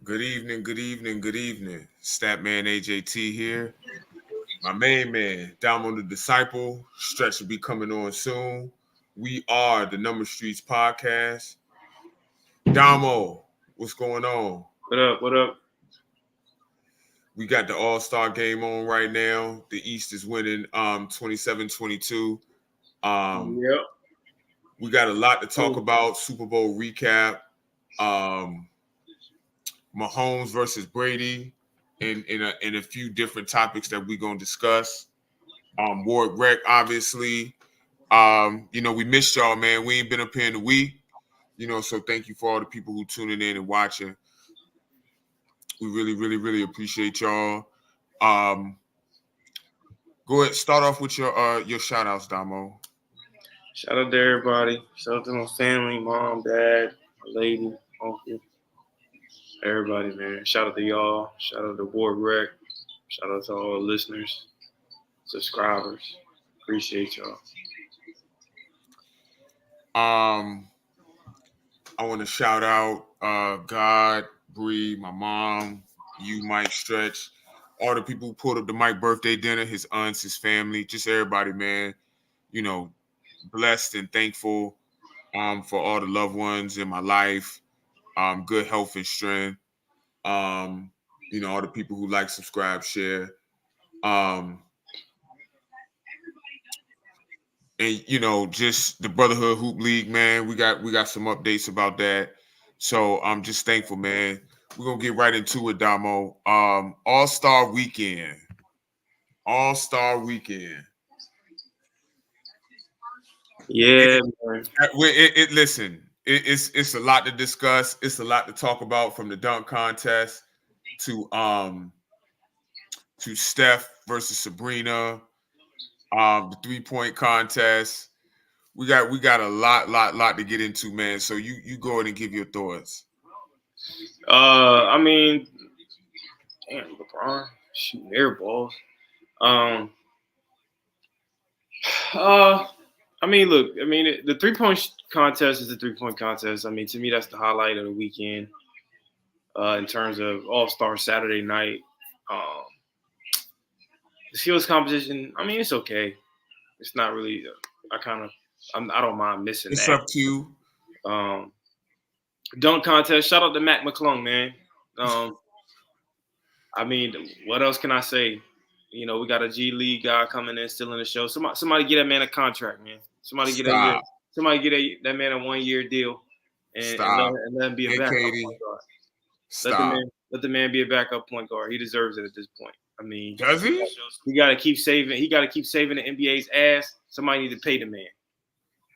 Good evening, good evening, good evening. Statman AJT here. My main man, Damo the Disciple. Stretch will be coming on soon. We are the Number Streets Podcast. Damo, what's going on? What up? What up? We got the All-Star game on right now. The East is winning 27-22. Yep. We got a lot to talk about. Super Bowl recap. Mahomes versus Brady, and in a few different topics that we're gonna discuss. Ward Rec, obviously. We missed y'all, man. We ain't been up here in a week. So thank you for all the people who tuning in and watching. We really, really, really appreciate y'all. Go ahead, start off with your shout outs, Damo. Shout out to everybody. Shout out to my family, mom, dad, lady, uncle. Everybody, man. Shout out to y'all. Shout out to Ward Rec. Shout out to all the listeners, subscribers. Appreciate y'all. I want to shout out God, Bree, my mom, you, Mike Stretch, all the people who pulled up the Mike birthday dinner, his aunts, his family, just everybody, man. Blessed and thankful for all the loved ones in my life. Good health and strength. All the people who like, subscribe, share. And just the Brotherhood Hoop League, man. We got some updates about that. So I'm just thankful, man. We're gonna get right into it, Damo. All-Star Weekend. All-Star Weekend. Yeah, man. Listen, it's a lot to discuss. It's a lot to talk about, from the dunk contest to Steph versus Sabrina, the 3-point contest. We got a lot to get into, man. So you go ahead and give your thoughts. I mean, damn, LeBron shooting air balls. Look, the 3-point contest is the 3-point contest. I mean, to me, that's the highlight of the weekend. In terms of All-Star Saturday night, the skills competition. I mean, it's okay. It's not really. I don't mind missing it's that. It's up to you. Dunk contest. Shout out to Mac McClung, man. What else can I say? We got a G League guy coming in, still in the show. Somebody get that man a contract, man. Somebody get that man a 1-year deal, and let him be a backup point guard. Let the man be a backup point guard. He deserves it at this point. I mean, does he? He got to keep saving. He got to keep saving the NBA's ass. Somebody need to pay the man.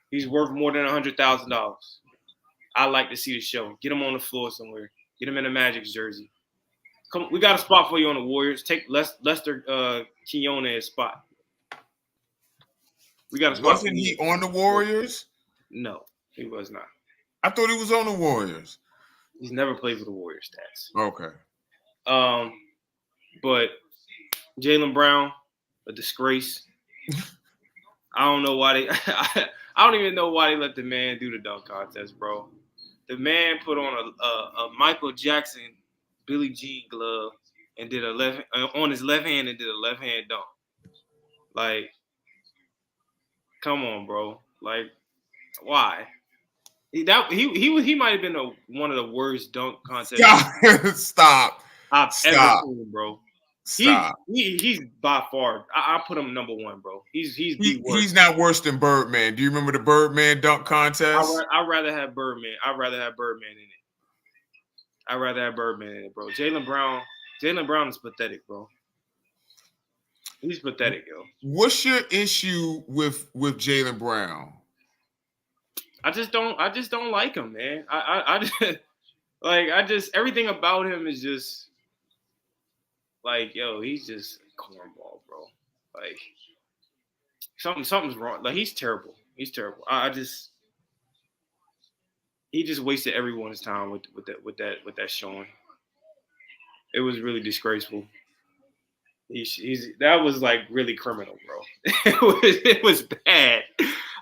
He's worth more than $100,000. I like to see the show. Get him on the floor somewhere. Get him in a Magic's jersey. Come, we got a spot for you on the Warriors. Take Lester Quinones' spot. We got a spot. Wasn't he on the Warriors? No, he was not. I thought he was on the Warriors. He's never played for the Warriors. Stats. Okay. But Jaylen Brown, a disgrace. I don't know why I don't even know why they let the man do the dunk contest, bro. The man put on a Michael Jackson Billie Jean glove and did on his left hand and did a left hand dunk. Like, come on, bro. Like, why? He might have been one of the worst dunk contests. Stop. I've ever seen, bro. Stop. He's by far. I put him number one, bro. He's the worst. He's not worse than Birdman. Do you remember the Birdman dunk contest? I'd rather have Birdman. I'd rather have Birdman in it, bro. Jaylen Brown is pathetic, bro. He's pathetic, yo. What's your issue with Jaylen Brown? I just don't like him, man. I just everything about him is just like, yo, he's just a cornball, bro. Like, something's wrong. Like, he's terrible. He's terrible. He just wasted everyone's time with that showing. It was really disgraceful. That was like really criminal, bro. It was bad.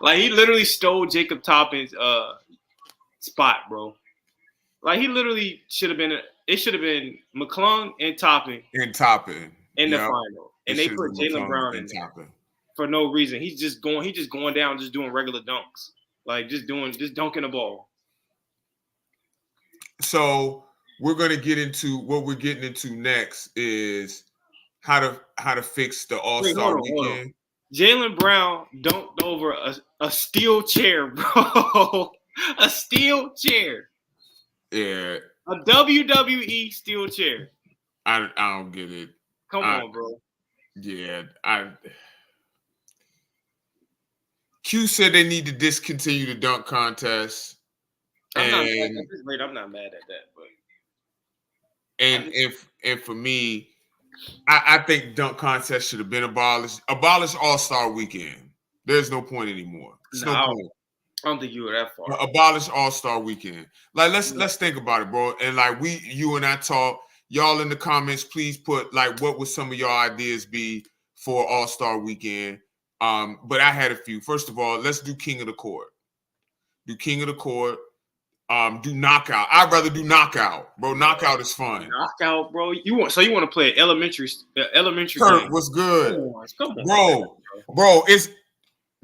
Like, he literally stole Jacob Toppin's spot, bro. Like, he literally should have been it should have been McClung and Toppin And Toppin in the final, and they put Jaylen Brown in there for no reason. He's just going down, just doing regular dunks, like just dunking the ball. So we're going to get into what we're getting into next is how to fix the All-Star weekend. Jaylen Brown dunked over a steel chair, bro. A steel chair. Yeah. A WWE steel chair. I don't get it. Come on, bro. Yeah, Q said they need to discontinue the dunk contest. I'm not mad at that, but and for me, I think dunk contest should have been abolished. Abolish All-Star weekend. There's no point anymore. There's no point. I don't think you were that far. Abolish All-Star weekend. Like let's think about it, bro. And like you and I talk. Y'all in the comments, please put like what would some of your ideas be for All-Star weekend. But I had a few. First of all, let's do King of the Court. Do King of the Court. Do knockout. I'd rather do knockout, bro. Knockout is fun. Knockout, bro. You want to play elementary Kurt, game. what's good? Come on. Bro, it's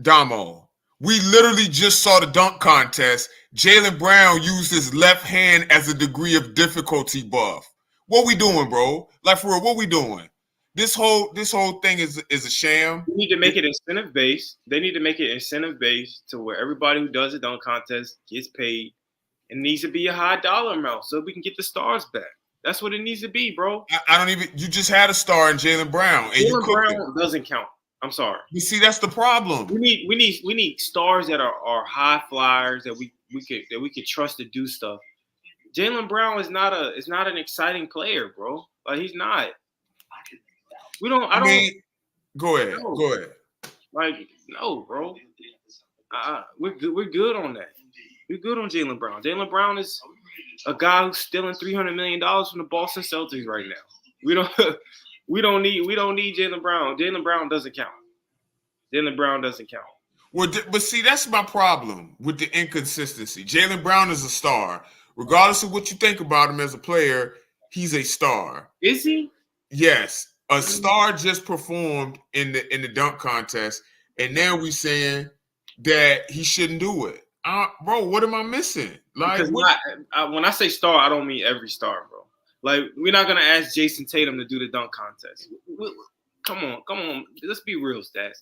Damo. We literally just saw the dunk contest. Jaylen Brown used his left hand as a degree of difficulty buff. What we doing, bro? Like for real, what we doing? This whole thing is a sham. We need to make it incentive based. They need to make it incentive based to where everybody who does a dunk contest gets paid. It needs to be a high dollar amount so we can get the stars back. That's what it needs to be, bro. I don't even. You just had a star in Jaylen Brown, and Jaylen Brown doesn't count. I'm sorry. You see, that's the problem. We need stars that are high flyers that we could trust to do stuff. Jaylen Brown is not an exciting player, bro. Like he's not. Go ahead. No. Go ahead. Like no, bro. We're good on that. We're good on Jaylen Brown. Jaylen Brown is a guy who's stealing $300 million from the Boston Celtics right now. We don't need Jaylen Brown. Jaylen Brown doesn't count. Jaylen Brown doesn't count. Well, but see, that's my problem with the inconsistency. Jaylen Brown is a star. Regardless of what you think about him as a player, he's a star. Is he? Yes. A star just performed in the dunk contest, and now we saying that he shouldn't do it. Bro, what am I missing? Like, when I say star, I don't mean every star, bro. Like, we're not gonna ask Jason Tatum to do the dunk contest. Come on. Let's be real, Stats.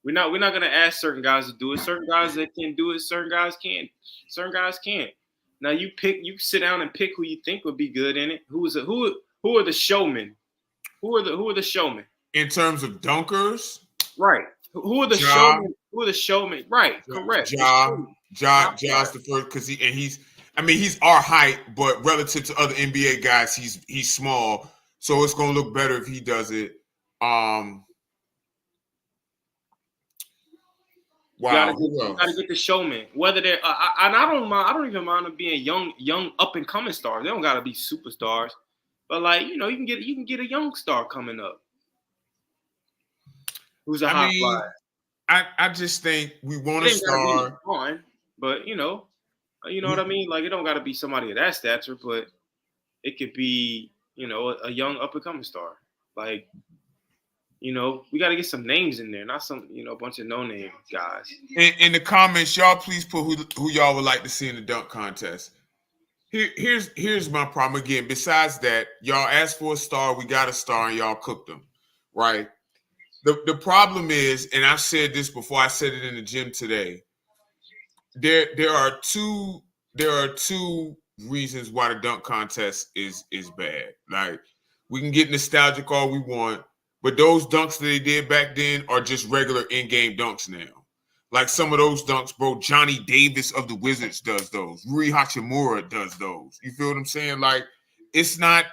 We're not gonna ask certain guys to do it. Certain guys that can do it. Certain guys can't. Certain guys can't. Now you sit down and pick who you think would be good in it. Who are the showmen? Who are the showmen? In terms of dunkers, right? Who are the showmen? Who are the showmen? Right? Correct. Ja's the first because he's our height, but relative to other NBA guys, he's small, so it's gonna look better if he does it. Wow. You gotta get the showman. Whether they're and I don't even mind them being young up and coming stars. They don't gotta be superstars. But like, you can get a young star coming up. Who's a hot flyer. I just think we want a star. But you know what I mean? Like it don't gotta be somebody of that stature, but it could be, a young up and coming star. Like, we got to get some names in there, not some, a bunch of no-name guys. In the comments, y'all please put who y'all would like to see in the dunk contest. Here's my problem again. Besides that, y'all asked for a star, we got a star, and y'all cooked them, right? The problem is, and I've said this before, I said it in the gym today. There are two reasons why the dunk contest is bad. Like, we can get nostalgic all we want. But those dunks that they did back then are just regular in-game dunks now. Like some of those dunks, bro, Johnny Davis of the Wizards does those. Rui Hachimura does those. You feel what I'm saying? Like, there's no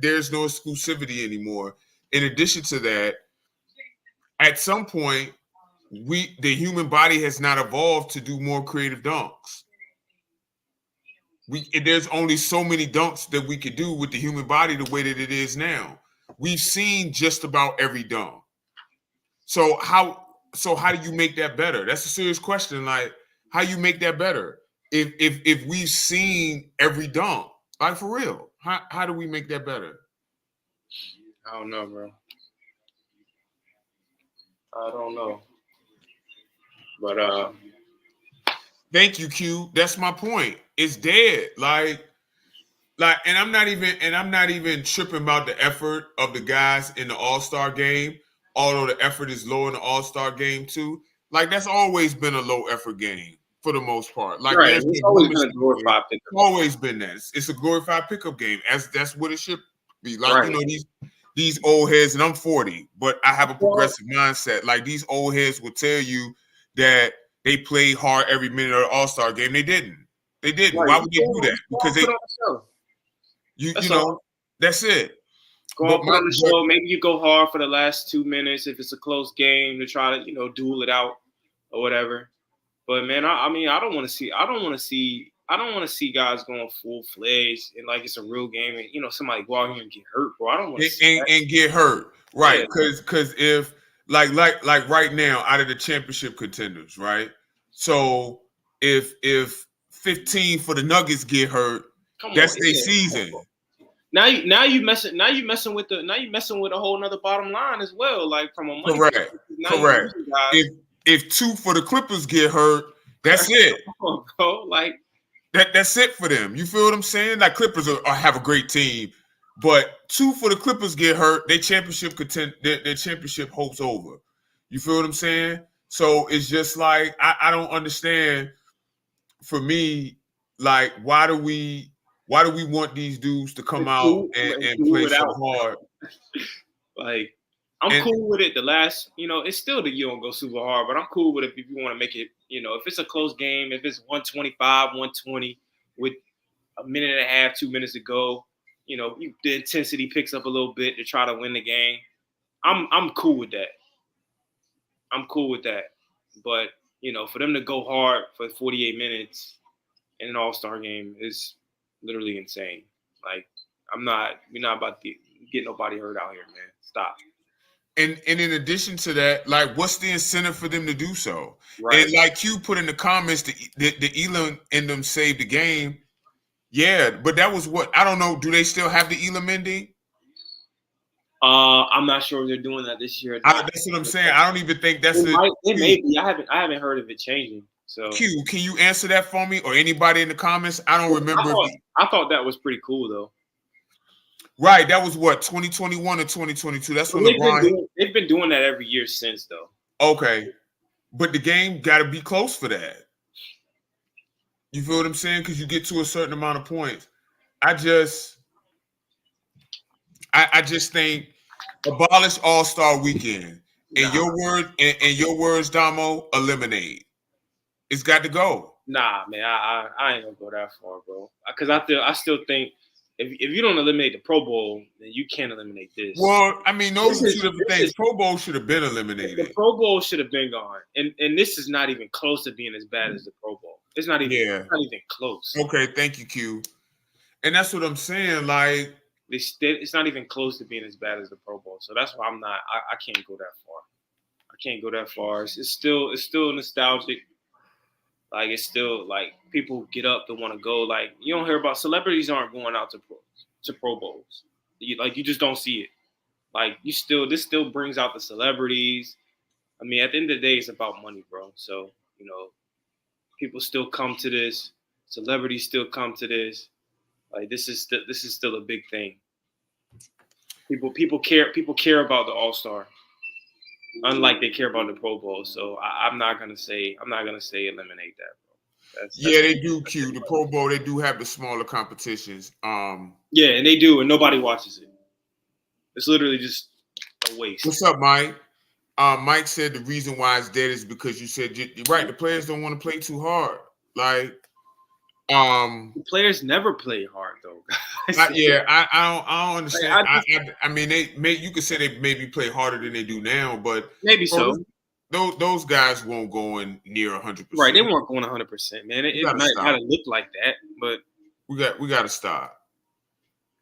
exclusivity anymore. In addition to that, at some point, the human body has not evolved to do more creative dunks. There's only so many dunks that we could do with the human body the way that it is now. We've seen just about every dunk. So how do you make that better? That's a serious question. Like, how you make that better? If we've seen every dunk, Like for real. How do we make that better? I don't know, bro. I don't know. But Thank you, Q. That's my point. It's dead. Like, and I'm not even tripping about the effort of the guys in the All-Star game, although the effort is low in the All-Star game too. Like, that's always been a low effort game for the most part. Like, right, there's it's been always moments been a glorified it's pickup. always been that. It's a glorified pickup game. That's what it should be. Like, Right. you know, these old heads, and I'm 40, but I have a progressive mindset. Like, these old heads will tell you that they played hard every minute of the All-Star game. They didn't. They didn't. Right. Why would they do that? Because they, put on the show. you That's know, all. that's it. Go But on, put on the show. Maybe you go hard for the last 2 minutes if it's a close game to try to, duel it out or whatever. But man, I mean, I don't want to see guys going full fledged and like it's a real game and somebody go out here and get hurt, bro. I don't want to see that. And get hurt, right? Yeah. Because if like right now, out of the championship contenders, right? So if 15 for the Nuggets get hurt, that's their season. Now you messing with a whole nother bottom line as well, like from a money. Correct. If 2 for the Clippers get hurt, that's it. Bro, like that's it for them. You feel what I'm saying? Like Clippers have a great team, but 2 for the Clippers get hurt, their championship hopes over. You feel what I'm saying? So it's just like I don't understand. For me, like why do we want these dudes to come out and play so hard? Like I'm cool with it. The last, it's still you don't go super hard, but I'm cool with it if you want to make it, if it's a close game, if it's 125, 120 with a minute and a half, 2 minutes to go, the intensity picks up a little bit to try to win the game. I'm cool with that. I'm cool with that. But, for them to go hard for 48 minutes in an All-Star game is literally insane. Like, we're not about to get nobody hurt out here, man. Stop. And in addition to that, like, what's the incentive for them to do so? Right. And like you put in the comments, the Elam and them saved the game. Yeah, but that was what I don't know. Do they still have the Elam ending? I'm not sure if they're doing that this year. That's what I'm saying. I don't even think that's it may be. I haven't heard of it changing. So Q, can you answer that for me or anybody in the comments? I don't remember. I thought that was pretty cool though. Right, that was what 2021 or 2022. That's when LeBron. They've been doing that every year since though. Okay, but the game got to be close for that. You feel what I'm saying? Because you get to a certain amount of points. I just think abolish All-Star Weekend. In your words, Damo, eliminate. It's got to go. Nah, man, I ain't gonna go that far, bro. Because I still think if you don't eliminate the Pro Bowl, then you can't eliminate this. Well, I mean, those are two different things. Pro Bowl should have been eliminated. The Pro Bowl should have been gone, and this is not even close to being as bad as the Pro Bowl. It's not even. Yeah. It's not even close. Okay, thank you, Q. And that's what I'm saying. Like, it's not even close to being as bad as the Pro Bowl. So that's why I'm not. I can't go that far. I can't go that far. It's still nostalgic. Like, it's still like people get up to want to go. Like, you don't hear about celebrities aren't going out to Pro Bowls. You just don't see it. Like, this still brings out the celebrities. I mean, at the end of the day, it's about money, bro. So, people still come to this. Celebrities still come to this. Like, this is still a big thing. People care about the All-Star. Unlike they care about the Pro Bowl, so I'm not gonna say eliminate that, bro. That's they do. Q the Pro Bowl, they do have the smaller competitions. Yeah, and they do, and nobody watches it. It's literally just a waste. What's up, Mike? Mike said the reason why it's dead is because you said you're right. The players don't want to play too hard. Like, the players never play hard though. I don't understand. I mean, you could say they maybe play harder than they do now, but maybe so. Those guys won't go in near 100%. Right, they weren't going 100%, man. It might not look like that, but we got to stop.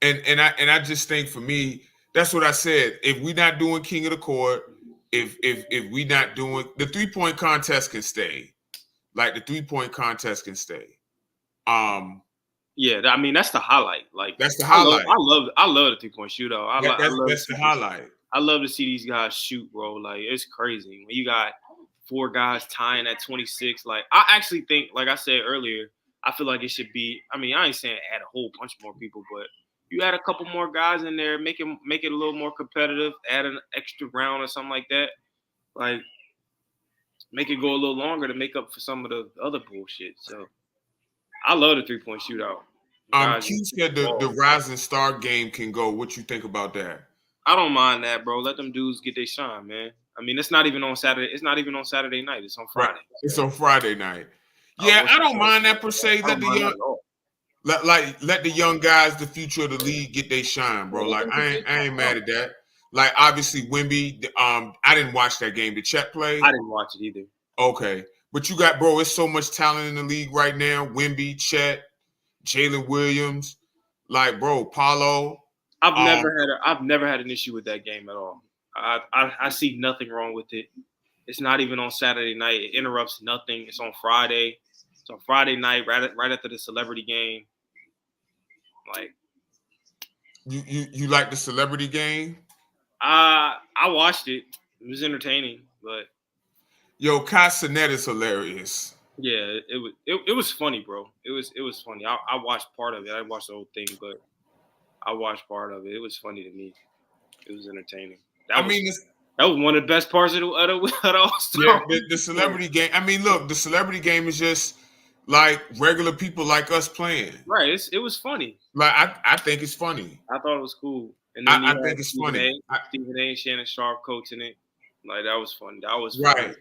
And I just think for me, that's what I said. If we're not doing King of the Court, if we not doing the 3-point contest can stay. Like, the 3-point contest can stay. Yeah, I mean that's the highlight. Like That's the highlight. I love the 3-point shootout. That's the highlight. I love to see these guys shoot, bro. Like it's crazy when you got 4 guys tying at 26. Like I actually think, like I said earlier, I feel like it should be. I mean, I ain't saying add a whole bunch more people, but you add a couple more guys in there, make it a little more competitive. Add an extra round or something like that. Like make it go a little longer to make up for some of the other bullshit. So I love the 3-point shootout. Q said the Rising Star game can go. What you think about that? I don't mind that, bro. Let them dudes get their shine, man. I mean, it's not even on Saturday. It's not even on Saturday night. It's on Friday. Right. It's on Friday night. Yeah, I don't mind that per se. Let the young guys, the future of the league, get their shine, bro. Like I ain't mad at that. Like obviously Wemby, I didn't watch that game. Did Chet play? I didn't watch it either. Okay, but you got, bro. It's so much talent in the league right now. Wemby, Chet, Jalen Williams, like, bro, Paulo. I've never had an issue with that game at all. I see nothing wrong with it. It's not even on Saturday night. It interrupts nothing. It's on Friday. It's on Friday night, right after the celebrity game. Like, you like the celebrity game? I watched it. It was entertaining, but yo, Kai Cenat is hilarious. Yeah, it was funny, bro. It was funny. I watched part of it. I watched the whole thing, but I watched part of it. It was funny to me. It was entertaining. That was one of the best parts of the All-Star. Yeah, the celebrity game. I mean, look, the celebrity game is just like regular people like us playing. Right. It was funny. Like I think it's funny. I thought it was cool. And then I think it's funny. Stephen A. and Shannon Sharp coaching it. Like that was fun. That was right.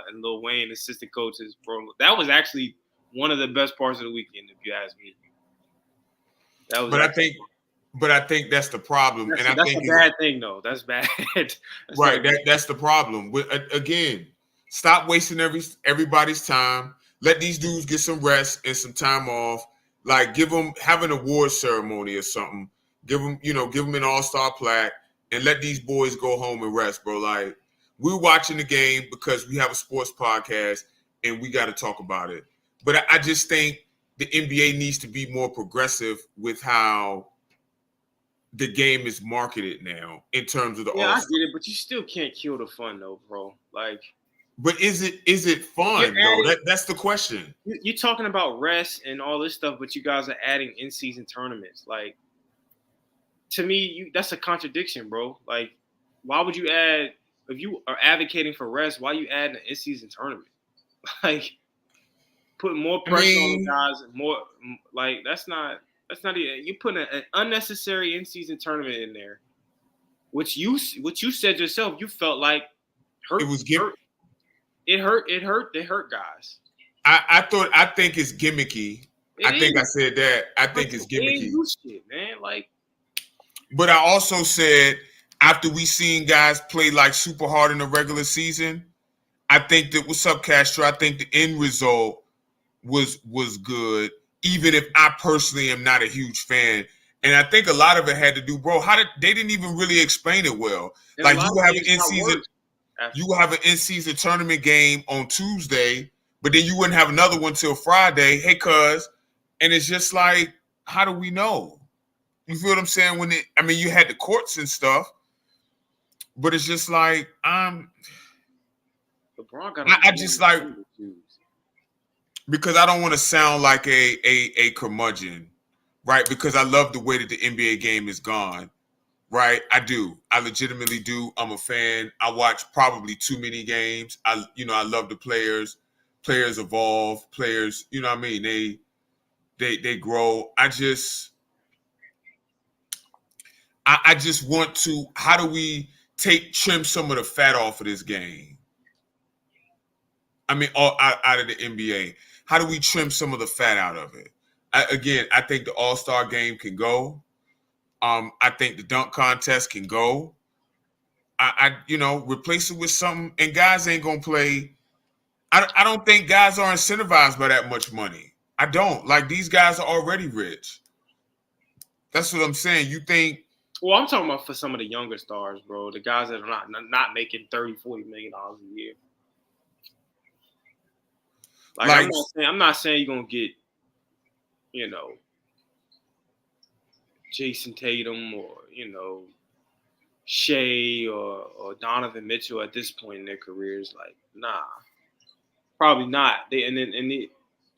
And Lil Wayne assistant coaches, bro. That was actually one of the best parts of the weekend, if you ask me. That was. But I think that's the problem. That's I think a bad thing, though. That's bad. That's the problem. Again, stop wasting everybody's time. Let these dudes get some rest and some time off. Like have an award ceremony or something. Give them an all-star plaque and let these boys go home and rest, bro. Like we're watching the game because we have a sports podcast and we got to talk about it. But I just think the NBA needs to be more progressive with how the game is marketed now in terms of the All-Star. I get it, but you still can't kill the fun though, bro. Like, but is it fun though? That's the question. You're talking about rest and all this stuff, but you guys are adding in-season tournaments. Like, to me, that's a contradiction, bro. Like, why would you add if you are advocating for rest? Why you add an in-season tournament? Like, put more pressure on the guys. More like that's not you put an unnecessary in-season tournament in there, which you said yourself you felt like hurt. It was hurt. It hurt guys. I think it's gimmicky. I said that. I think it's gimmicky. Shit, man. Like, but I also said after we seen guys play like super hard in the regular season, I think that what's up, Castro? I think the end result was good. Even if I personally am not a huge fan. And I think a lot of it had to do, bro, they didn't even really explain it well. And like you will have an in-season tournament game on Tuesday, but then you wouldn't have another one till Friday. Hey, cuz. And it's just like, how do we know? You feel what I'm saying? You had the courts and stuff, but it's just like, I just like, because I don't want to sound like a curmudgeon, right? Because I love the way that the NBA game is gone, right? I do. I legitimately do. I'm a fan. I watch probably too many games. I love the players. Players evolve. Players, you know what I mean? They grow. I just want to. How do we trim some of the fat off of this game? I mean, out of the NBA. How do we trim some of the fat out of it? I think the All-Star game can go. I think the dunk contest can go. Replace it with something. And guys ain't gonna play. I don't think guys are incentivized by that much money. I don't. Like, these guys are already rich. That's what I'm saying. You think? Well, I'm talking about for some of the younger stars, bro. The guys that are not making $30-40 million a year. Like I'm not saying you're gonna get you know, Jason Tatum or, you know, Shea or Donovan Mitchell at this point in their careers. Like, nah, probably not.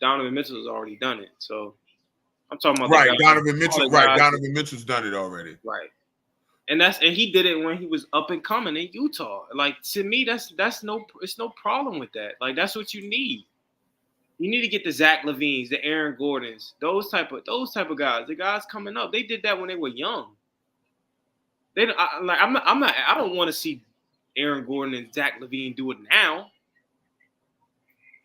Donovan Mitchell has already done it. So I'm talking about Right, the guys, Donovan all Mitchell. the Right, guys Donovan Mitchell's done it already. right. And he did it when he was up and coming in Utah. Like, to me, it's no problem with that. Like, that's what you need. You need to get the Zach LaVines, the Aaron Gordons, those type of guys. The guys coming up, they did that when they were young. I don't want to see Aaron Gordon and Zach LaVine do it now.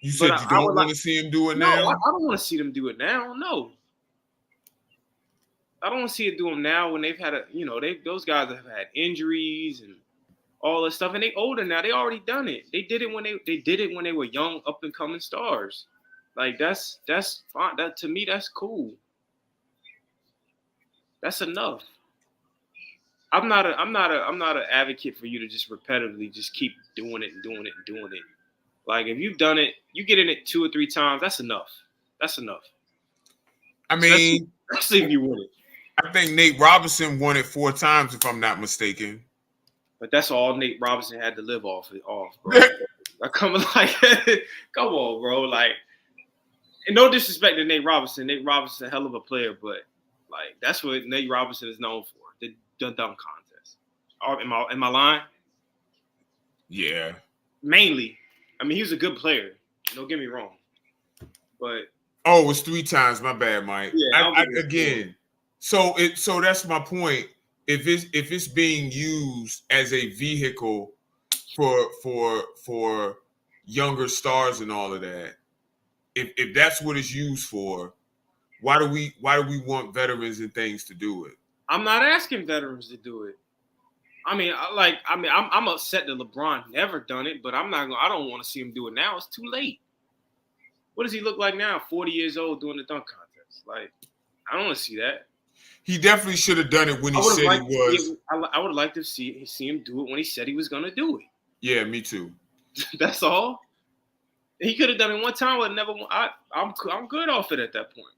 You said you don't want to see him do it now? No, I don't want to see them do it now. No. I don't want to see it do them now when they've had those guys have had injuries and all this stuff, and they older now. They already done it. They did it when they were young, up and coming stars. Like, that's fine. That, to me, that's cool. That's enough. I'm not an advocate for you to just repetitively just keep doing it and doing it and doing it. Like, if you've done it, you get in it 2 or 3 times. That's enough. That's enough. I mean, especially if you win it. I think Nate Robinson won it 4 times, if I'm not mistaken. But that's all Nate Robinson had to live off, bro. Come on, bro. Like, and no disrespect to Nate Robinson. Nate Robinson, a hell of a player, but like, that's what Nate Robinson is known for. The dunk contest. Am I lying? Yeah. Mainly. I mean, he was a good player. Don't get me wrong. But it was 3 times. My bad, Mike. Yeah, again. So that's my point. If it's being used as a vehicle for younger stars and all of that, if that's what it's used for, why do we want veterans and things to do it? I'm not asking veterans to do it. I'm upset that LeBron never done it, but I don't want to see him do it now. It's too late. What does he look like now? 40 years old doing the dunk contest. Like, I don't want to see that. He definitely should have done it when he said he was. I would like to see him do it when he said he was going to do it. Yeah, me too. That's all. He could have done it one time, but never. I'm good off it at that point.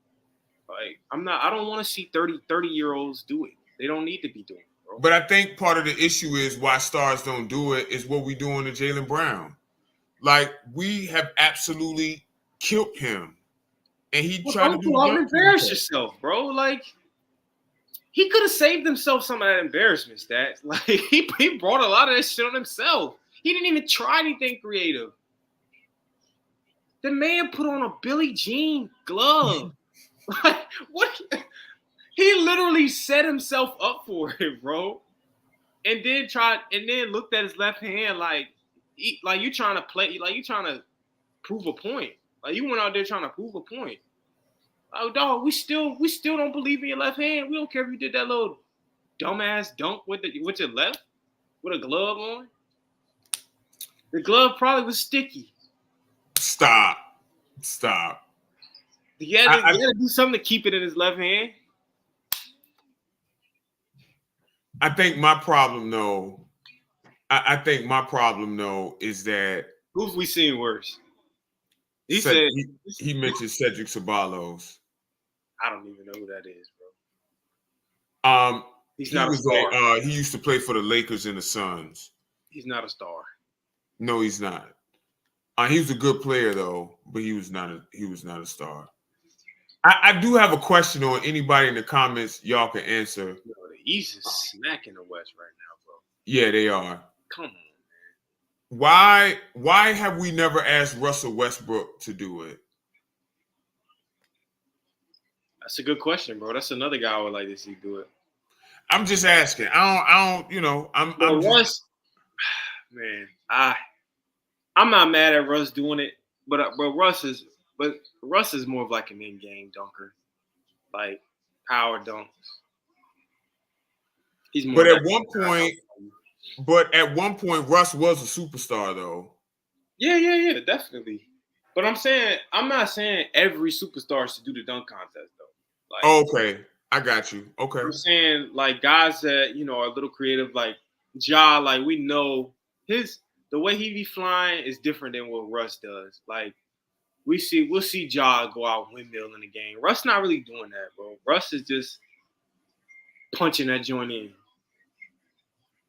Like, I don't want to see 30-year-olds do it. They don't need to be doing it, bro. But I think part of the issue is why stars don't do it is what we doing to Jaylen Brown. Like, we have absolutely killed him, and he tried to do. Embarrass yourself, bro. Like, he could have saved himself some of that embarrassment, Stats. Like, he brought a lot of that shit on himself. He didn't even try anything creative. The man put on a Billie Jean glove. Like, what? He literally set himself up for it, bro. And then looked at his left hand like you trying to play, like you trying to prove a point. Like, you went out there trying to prove a point. Oh, dog, we still don't believe in your left hand. We don't care if you did that little dumbass dunk with your left, with a glove on. The glove probably was sticky. Stop. He had to do something to keep it in his left hand. I think my problem though is that who have we seen worse? He mentioned Cedric Ceballos. I don't even know who that is, bro. He's not a star. He used to play for the Lakers and the Suns. He's not a star. No, he's not. He was a good player though, but he was not a star. I do have a question on anybody in the comments. Y'all can answer. Yo, the East is smacking the West right now, bro. Yeah, they are. Come on, man. Why have we never asked Russell Westbrook to do it? That's a good question, bro. That's another guy I would like to see do it. I'm just asking. I don't. Russ, man, I'm not mad at Russ doing it, but Russ is more of like an in-game dunker, like power dunks. He's more. But at one point, Russ was a superstar, though. Yeah, definitely. But I'm not saying every superstar should do the dunk contest, though. Like, okay, I got you. Okay. I'm saying, like, guys that, are a little creative, like Ja, like, we know the way he be flying is different than what Russ does. Like, we'll see Ja go out windmill in the game. Russ not really doing that, bro. Russ is just punching that joint in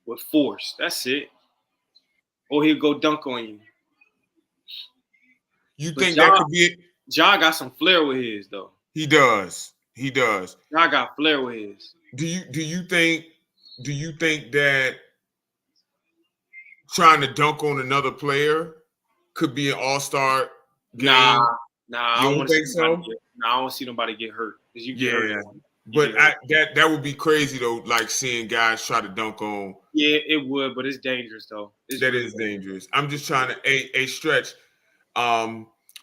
with force. That's it. Or he'll go dunk on you. You But think that could be it? Ja got some flair with his though. He does. He does. Ja got flair with his. Do you think that trying to dunk on another player could be an all-star game? Nah. I You don't don't want to think see so? nobody I don't want to see nobody get hurt. Because you get hurt. Yeah. You But get hurt. that would be crazy though, like seeing guys try to dunk on. Yeah, it would, but it's dangerous though. That is dangerous. I'm just trying to a stretch.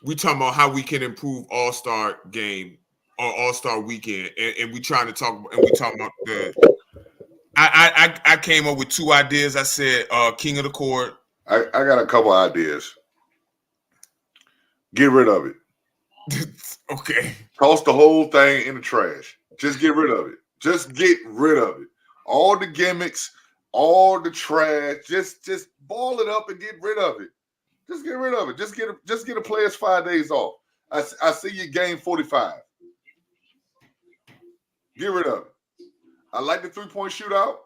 We talking about how we can improve All-Star game or All-Star weekend, and we trying to talk and we talking about the. I came up with 2 ideas. I said King of the Court. I got a couple ideas. Get rid of it. Okay. Toss the whole thing in the trash. Just get rid of it. Just get rid of it. All the gimmicks, all the trash. Just ball it up and get rid of it. Just get rid of it. Just get a player's 5 days off. I see you game 45. Get rid of it. I like the 3-point shootout.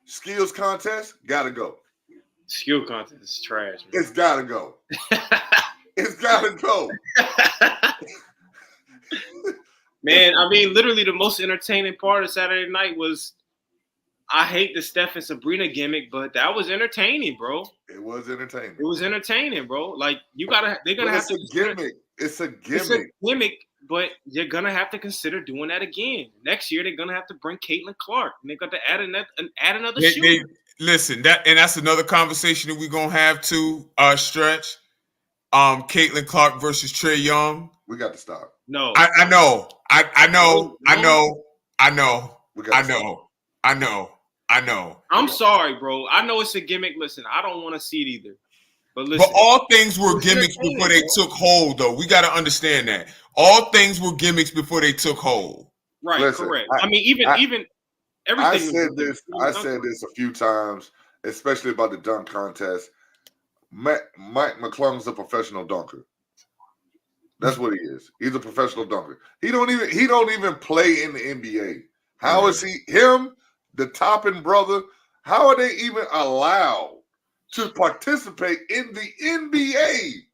Skills contest, gotta go. Skill contest is trash, man. It's gotta go. It's gotta go. Man, I mean, literally the most entertaining part of Saturday night was, I hate the Steph and Sabrina gimmick, but that was entertaining, bro. It was entertaining. It was entertaining, bro. Like they're gonna But have to. it's a gimmick. It's a gimmick. It's a gimmick, but you're gonna have to consider doing that again. Next year, they're gonna have to bring Caitlin Clark, and they're gonna add another shooter. Listen, that's another conversation that we're gonna have too. Stretch. Caitlin Clark versus Trae Young. We got to stop. No, I know. I know. I'm sorry, bro. I know it's a gimmick. Listen, I don't want to see it either. But listen, But all things were gimmicks before they took hold, though. We got to understand that. All things were gimmicks before they took hold. Right, Listen, correct. I mean, even everything. I said this a few times, especially about the dunk contest. Mike McClung's a professional dunker. That's what he is. He's a professional dunker. He don't even play in the NBA. How is him, the Toppin brother? How are they even allowed to participate in the NBA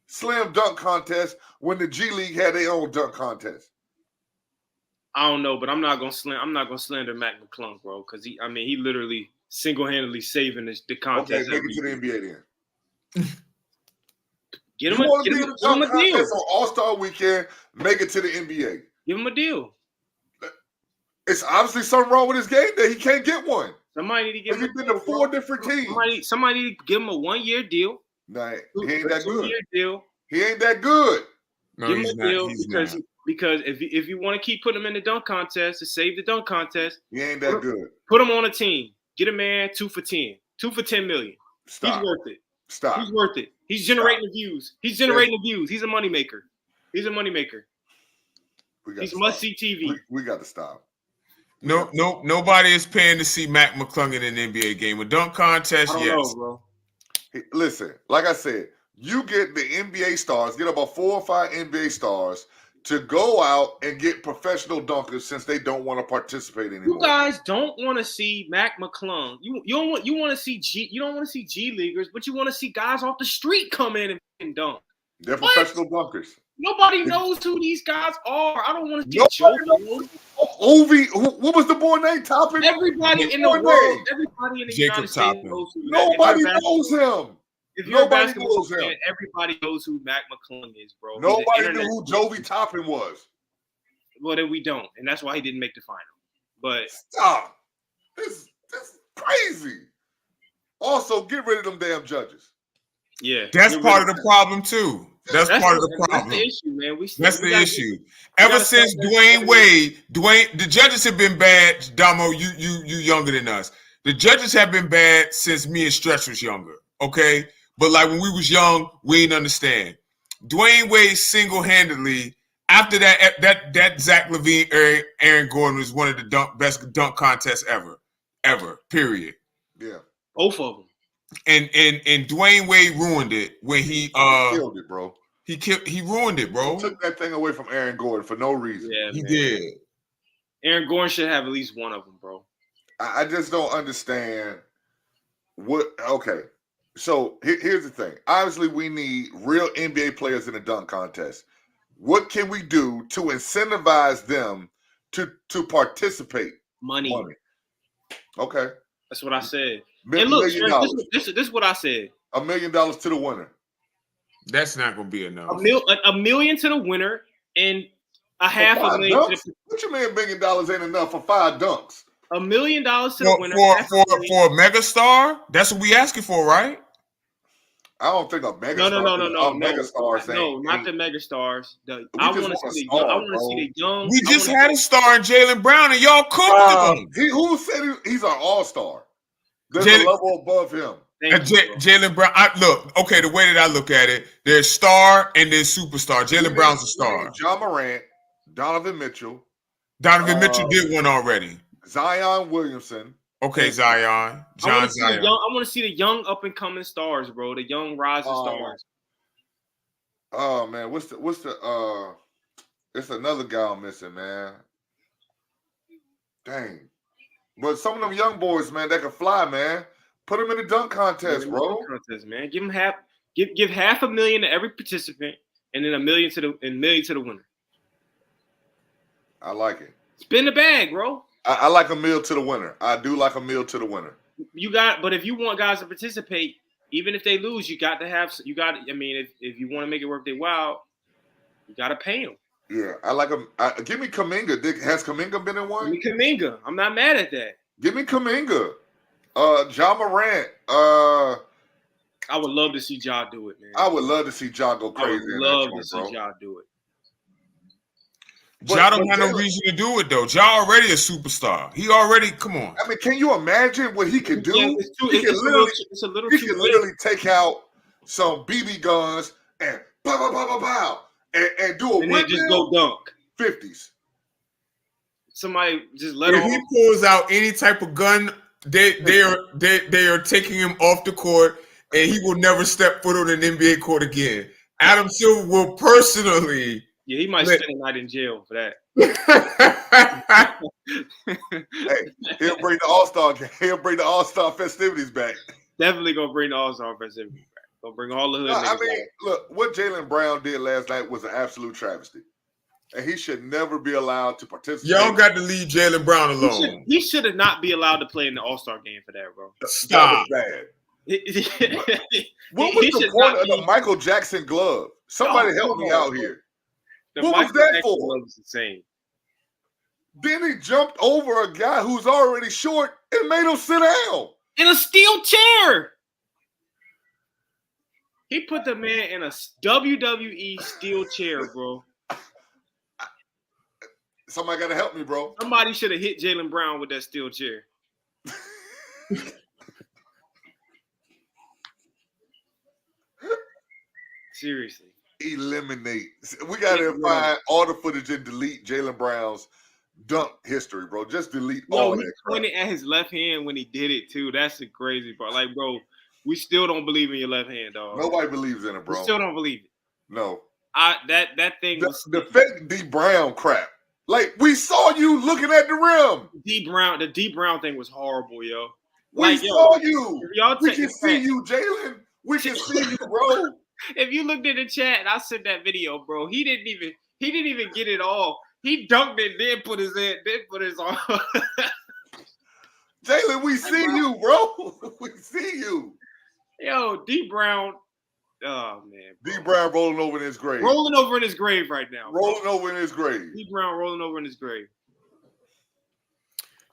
slam dunk contest when the G League had their own dunk contest? I don't know, but I'm not gonna slander Mac McClung, bro, because he literally single-handedly saving the contest. Okay, make it to the NBA then. Get You him want to be in a the dunk deal. contest on All-Star Weekend? Make it to the NBA. Give him a deal. It's obviously something wrong with his game that he can't get one. Somebody need to give him. He's been to 4 different teams. Somebody need to give him a 1-year deal. Nah, he ain't that good. 2-year deal. He ain't that good. No, Give him he's a not. deal He's because not. because if you want to keep putting him in the dunk contest to save the dunk contest, He ain't that good. put him on a team. Get a man 2 for 10. 2 for 10 million. Stop. He's worth it. Stop. He's worth it. He's generating the views. He's generating the views. He's a moneymaker. He's a moneymaker. He's must-see TV. We got to stop. No, nobody is paying to see Mac McClung in an NBA game. A dunk contest, I don't yes. know, bro. Hey, listen, like I said, you get the NBA stars, get about 4 or 5 NBA stars to go out and get professional dunkers since they don't want to participate anymore. You guys don't want to see Mac McClung. You don't want to see you don't want to see G leaguers, but you want to see guys off the street come in and dunk. They're What? professional dunkers. Nobody knows who these guys are. I don't want to see Nobody Joe. Ovi, what was the boy name? Toppin? Everybody in the Boy world, name? everybody in the Jacob United States Toppin. knows who Nobody knows him. If you're a Nobody basketball knows him. fan, everybody knows who Mac McClung is, bro. He's an Nobody knew internet- who Jovi Toppin was. Well, then we don't, and that's why he didn't make the final. But Stop. This is crazy. Also, get rid of them damn judges. yeah, That's get part rid of the problem too. That's part of the That's problem. the issue, man. That's we the gotta- issue. we Ever gotta since stop that Dwayne shit. Wade, the judges have been bad. Damo, you younger than us. The judges have been bad since me and Stretch was younger. Okay, but like when we was young, we didn't understand. Dwayne Wade single-handedly, after that Zach LaVine, Aaron Gordon was one of the best dunk contests ever. Period. Yeah. Both of them. And Dwayne Wade ruined it when he Killed it, bro. He ruined it, bro. He took that thing away from Aaron Gordon for no reason. Yeah, He man. did. Aaron Gordon should have at least one of them, bro. I just don't understand what. Okay, so here's the thing. Obviously, we need real NBA players in the dunk contest. What can we do to incentivize them to participate? Money. Okay. That's what I said. $1 And look, million. this is what I said. $1 million to the winner. That's not gonna be enough. A million to the winner and a half a $5 million. dunks? What you mean $1 million ain't enough for 5 dunks? $1 million to the winner. For a megastar, that's what we asking for, right? I don't think a megastar. No. Megastars ain't. Not the megastars. I want to see the young. We just had a star in Jaylen Brown, and y'all cooked him. Who said he's an all-star? There's a Jaylen- level above him. Jaylen Brown. The way that I look at it, there's star and there's superstar. Jaylen Brown's a star. Ja Morant, Donovan Mitchell. Donovan Mitchell did one already. Zion Williamson. Okay, Zion. Zion. I want to see the young up-and-coming stars, bro. The young rising stars. Oh man, what's the it's another guy I'm missing, man. Dang. But some of them young boys, man, that can fly, man. Put them in the dunk contest, bro. Man. Give them give $500,000 to every participant, and then $1 million to the winner. I like it. Spin the bag, bro. I like $1 million to the winner. I do like $1 million to the winner. But if you want guys to participate, even if they lose, I mean, if you want to make it worth their while, you got to pay them. Yeah, I like him. Give me Kuminga. Has Kuminga been in one? Give me Kuminga. I'm not mad at that. Give me Kuminga. Ja Morant. I would love to see Ja do it, man. I would love to see Ja go crazy. I would love to see Ja do it. Ja don't have no reason to do it though. Ja already a superstar. Come on. I mean, can you imagine what he could do? Yeah, he can literally take out some BB guns and pow, pow, pow, pow, pow, and do a and then just go dunk 50s. Somebody just let if him. He pulls out any type of gun, they are taking him off the court, and he will never step foot on an NBA court again. Adam Silver will personally. Yeah, he might spend a night in jail for that. Hey, he'll bring the All-Star game. He'll bring the All-Star festivities back. Definitely gonna bring the All-Star festivities back. Gonna bring all the hood niggas back. Look, what Jaylen Brown did last night was an absolute travesty. And he should never be allowed to participate. Y'all got to leave Jaylen Brown alone. He should not be allowed to play in the All-Star game for that, bro. Stop. That was bad. What was the point of the Michael Jackson glove? Somebody help me out here. What was that for? Was insane. Then he jumped over a guy who's already short and made him sit down. In a steel chair. He put the man in a WWE steel chair, bro. Somebody got to help me, bro. Somebody should have hit Jaylen Brown with that steel chair. Seriously. Eliminate. We got to find all the footage and delete Jaylen Brown's dunk history, bro. Just delete all of that. He pointed at his left hand when he did it, too. That's the crazy part. Like, bro, we still don't believe in your left hand, dog. Nobody believes in it, bro. We still don't believe it. No. That thing was the fake D Brown crap. Like, we saw you looking at the rim. The D Brown thing was horrible, yo. We saw you. We can see you, Jaylen. We can see you, bro. If you looked at the chat and I sent that video, bro, he didn't even get it all. He dunked it, then put his arm. Jaylen, we see you, bro. We see you. Yo, D Brown. Oh man. D Brown rolling over in his grave. Rolling over in his grave right now. Rolling over in his grave. D Brown rolling over in his grave.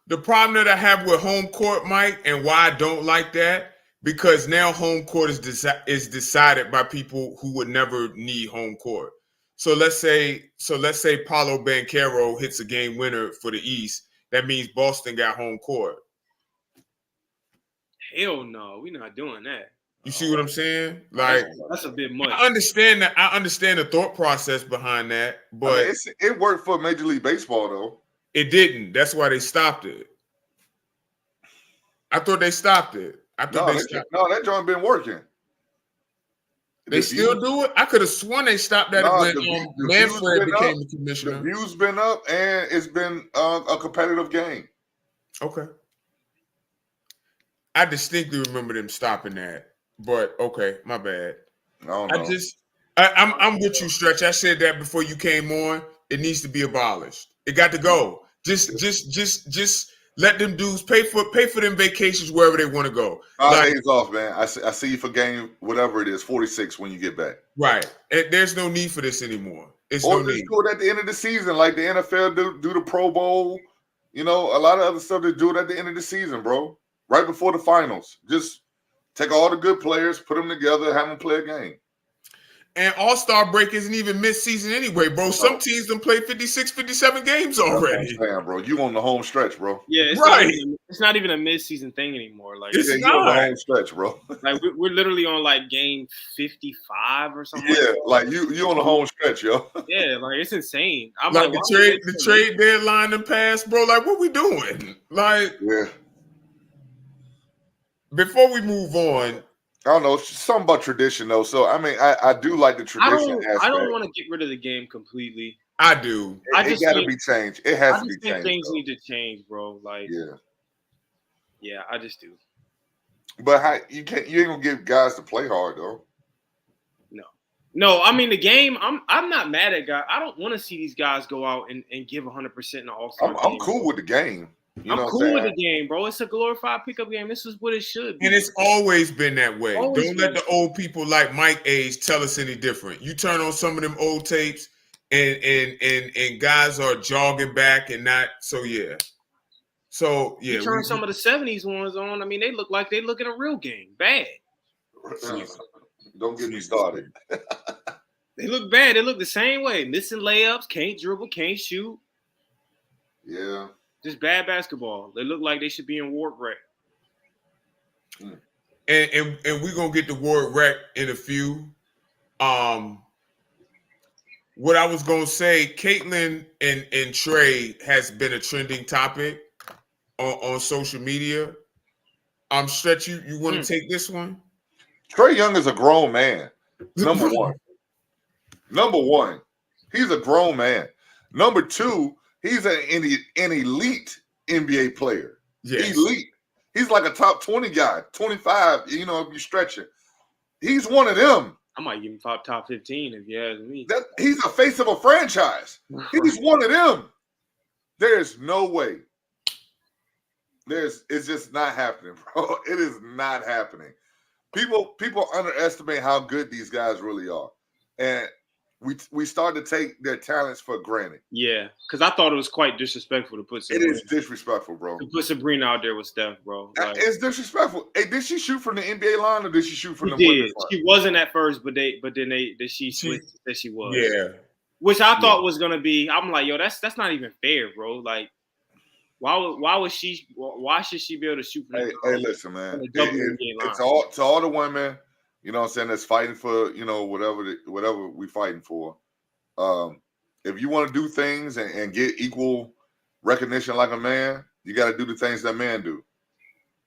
The problem that I have with home court, Mike, and why I don't like that, because now home court is decided by people who would never need home court. So let's say Paolo Banchero hits a game winner for the East. That means Boston got home court. Hell no, we're not doing that. You see what I'm saying? Like, that's a bit much. I understand that. I understand the thought process behind that, but it worked for Major League Baseball though. It didn't. That's why they stopped it. I thought they stopped it. No, that joint been working. They still do it? I could have sworn they stopped that when the Manfred became the the commissioner. view's been up, and it's been a competitive game. Okay. I distinctly remember them stopping that. But okay, my bad. I don't know. I'm with you, Stretch. I said that before you came on. It needs to be abolished. It got to go. Just let them dudes pay for them vacations wherever they want to go. 5 days off, man. I see you for game whatever it is, 46 when you get back. Right. There's no need for this anymore. It's Or no just need. do it at the end of the season, like the NFL do the Pro Bowl. You know, a lot of other stuff. They do it at the end of the season, bro. Right before the finals. Just take all the good players, put them together, have them play a game. And All-Star break isn't even mid-season anyway, bro. Some teams done played 56, 57 games already. That's what I'm saying, bro. You on the home stretch, bro. Yeah, it's Right. It's not even a mid-season thing anymore. Like, It's You not. on the home stretch, bro. like we're literally on like game 55 or something. Yeah, like like you on the home stretch, yo. yeah, like it's insane. I'm Like why the trade deadline and pass, bro. Like, what we doing? Like, Yeah. before we move on, I don't know. It's something about tradition, though. So, I mean, I do like the tradition aspect. I don't want to get rid of the game completely. I do. It got to be changed. It has I to be just think changed. things though. need to change, bro. Like, Yeah. I just do. But you ain't gonna give guys to play hard though. No, I mean the game. I'm not mad at guys. I don't want to see these guys go out and give 100% in the All-Star. I'm cool with the game. You know I'm cool with the game, bro. It's a glorified pickup game. This is what it should be. And it's always been that way. Always Don't let been. the old people like Mike Age tell us any different. You turn on some of them old tapes, and guys are jogging back and not. So yeah. You turn some of the 70s ones on. I mean, they look like they look in a real game. Bad. Don't get me started. They look bad. They look the same way. Missing layups, can't dribble, can't shoot. Yeah. Just bad basketball. They look like they should be in Ward Rec. And we're gonna get to Ward Rec in a few. What I was gonna say, Caitlyn and Trey has been a trending topic on social media. Stretch, you want to take this one? Trae Young is a grown man. Number one. Number one, he's a grown man. Number two, he's an elite NBA player. Yes. Elite. He's like a top 20 guy, 25, you know, if you stretch it. He's one of them. I might give him top 15 if you ask me. He's the face of a franchise. He's one of them. There's no way. It's just not happening, bro. It is not happening. People underestimate how good these guys really are. And we start to take their talents for granted. Yeah, because I thought it was quite disrespectful to put Sabrina. It is disrespectful, bro. To put Sabrina out there with Steph, bro. Like, it's disrespectful. Hey, did she shoot from the NBA line or did she shoot from the did. women's line? She wasn't at first, but she switched that she was. Yeah. Which I thought was gonna be. I'm like, yo, that's not even fair, bro. Like, why should she be able to shoot from the Hey, listen, man. It's all to all the women, you know what I'm saying, that's fighting for, you know, whatever we fighting for. If you want to do things and get equal recognition like a man, you got to do the things that men do.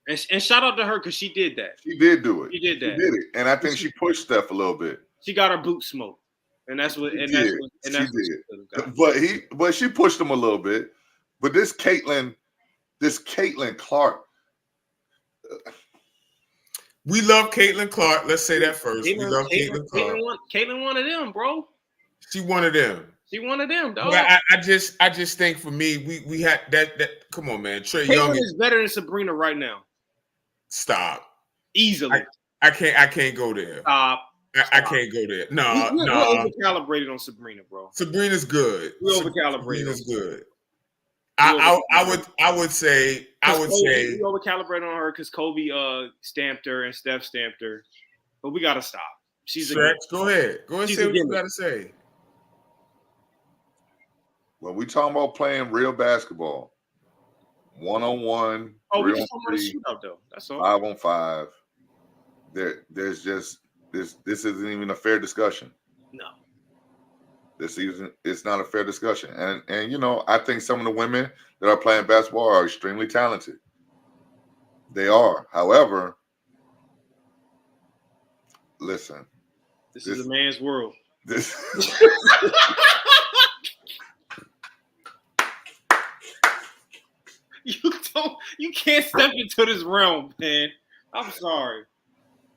And shout out to her because she did that. She did do it. She did that. She did it, and I think she pushed Steph a little bit. She got her boot smoked, and that's what. She did. She But she pushed him a little bit. But this Caitlyn Clark. We love Caitlin Clark. Let's say that first. We love Caitlin Clark. Caitlyn one of them, bro. She one of them. She one of them, dog. But I just think for me, we had that. Come on, man. Trae Caitlyn Young is better than Sabrina right now. Stop. Easily. I can't go there. Stop. I can't go there. No. We're overcalibrated on Sabrina, bro. Sabrina's good. We're overcalibrated. Sabrina's good. I would say we overcalibrated on her because Kobe stamped her and Steph stamped her, but we gotta stop. Go ahead. Go and say what you gotta say. When we talking about playing real basketball, 1-on-1, we just talking about a shootout though. That's all. 5-on-5. There's just this isn't even a fair discussion. No. It's not a fair discussion. And you know, I think some of the women that are playing basketball are extremely talented. They are. However, listen, This is a man's world. This. You can't step into this realm, man. I'm sorry.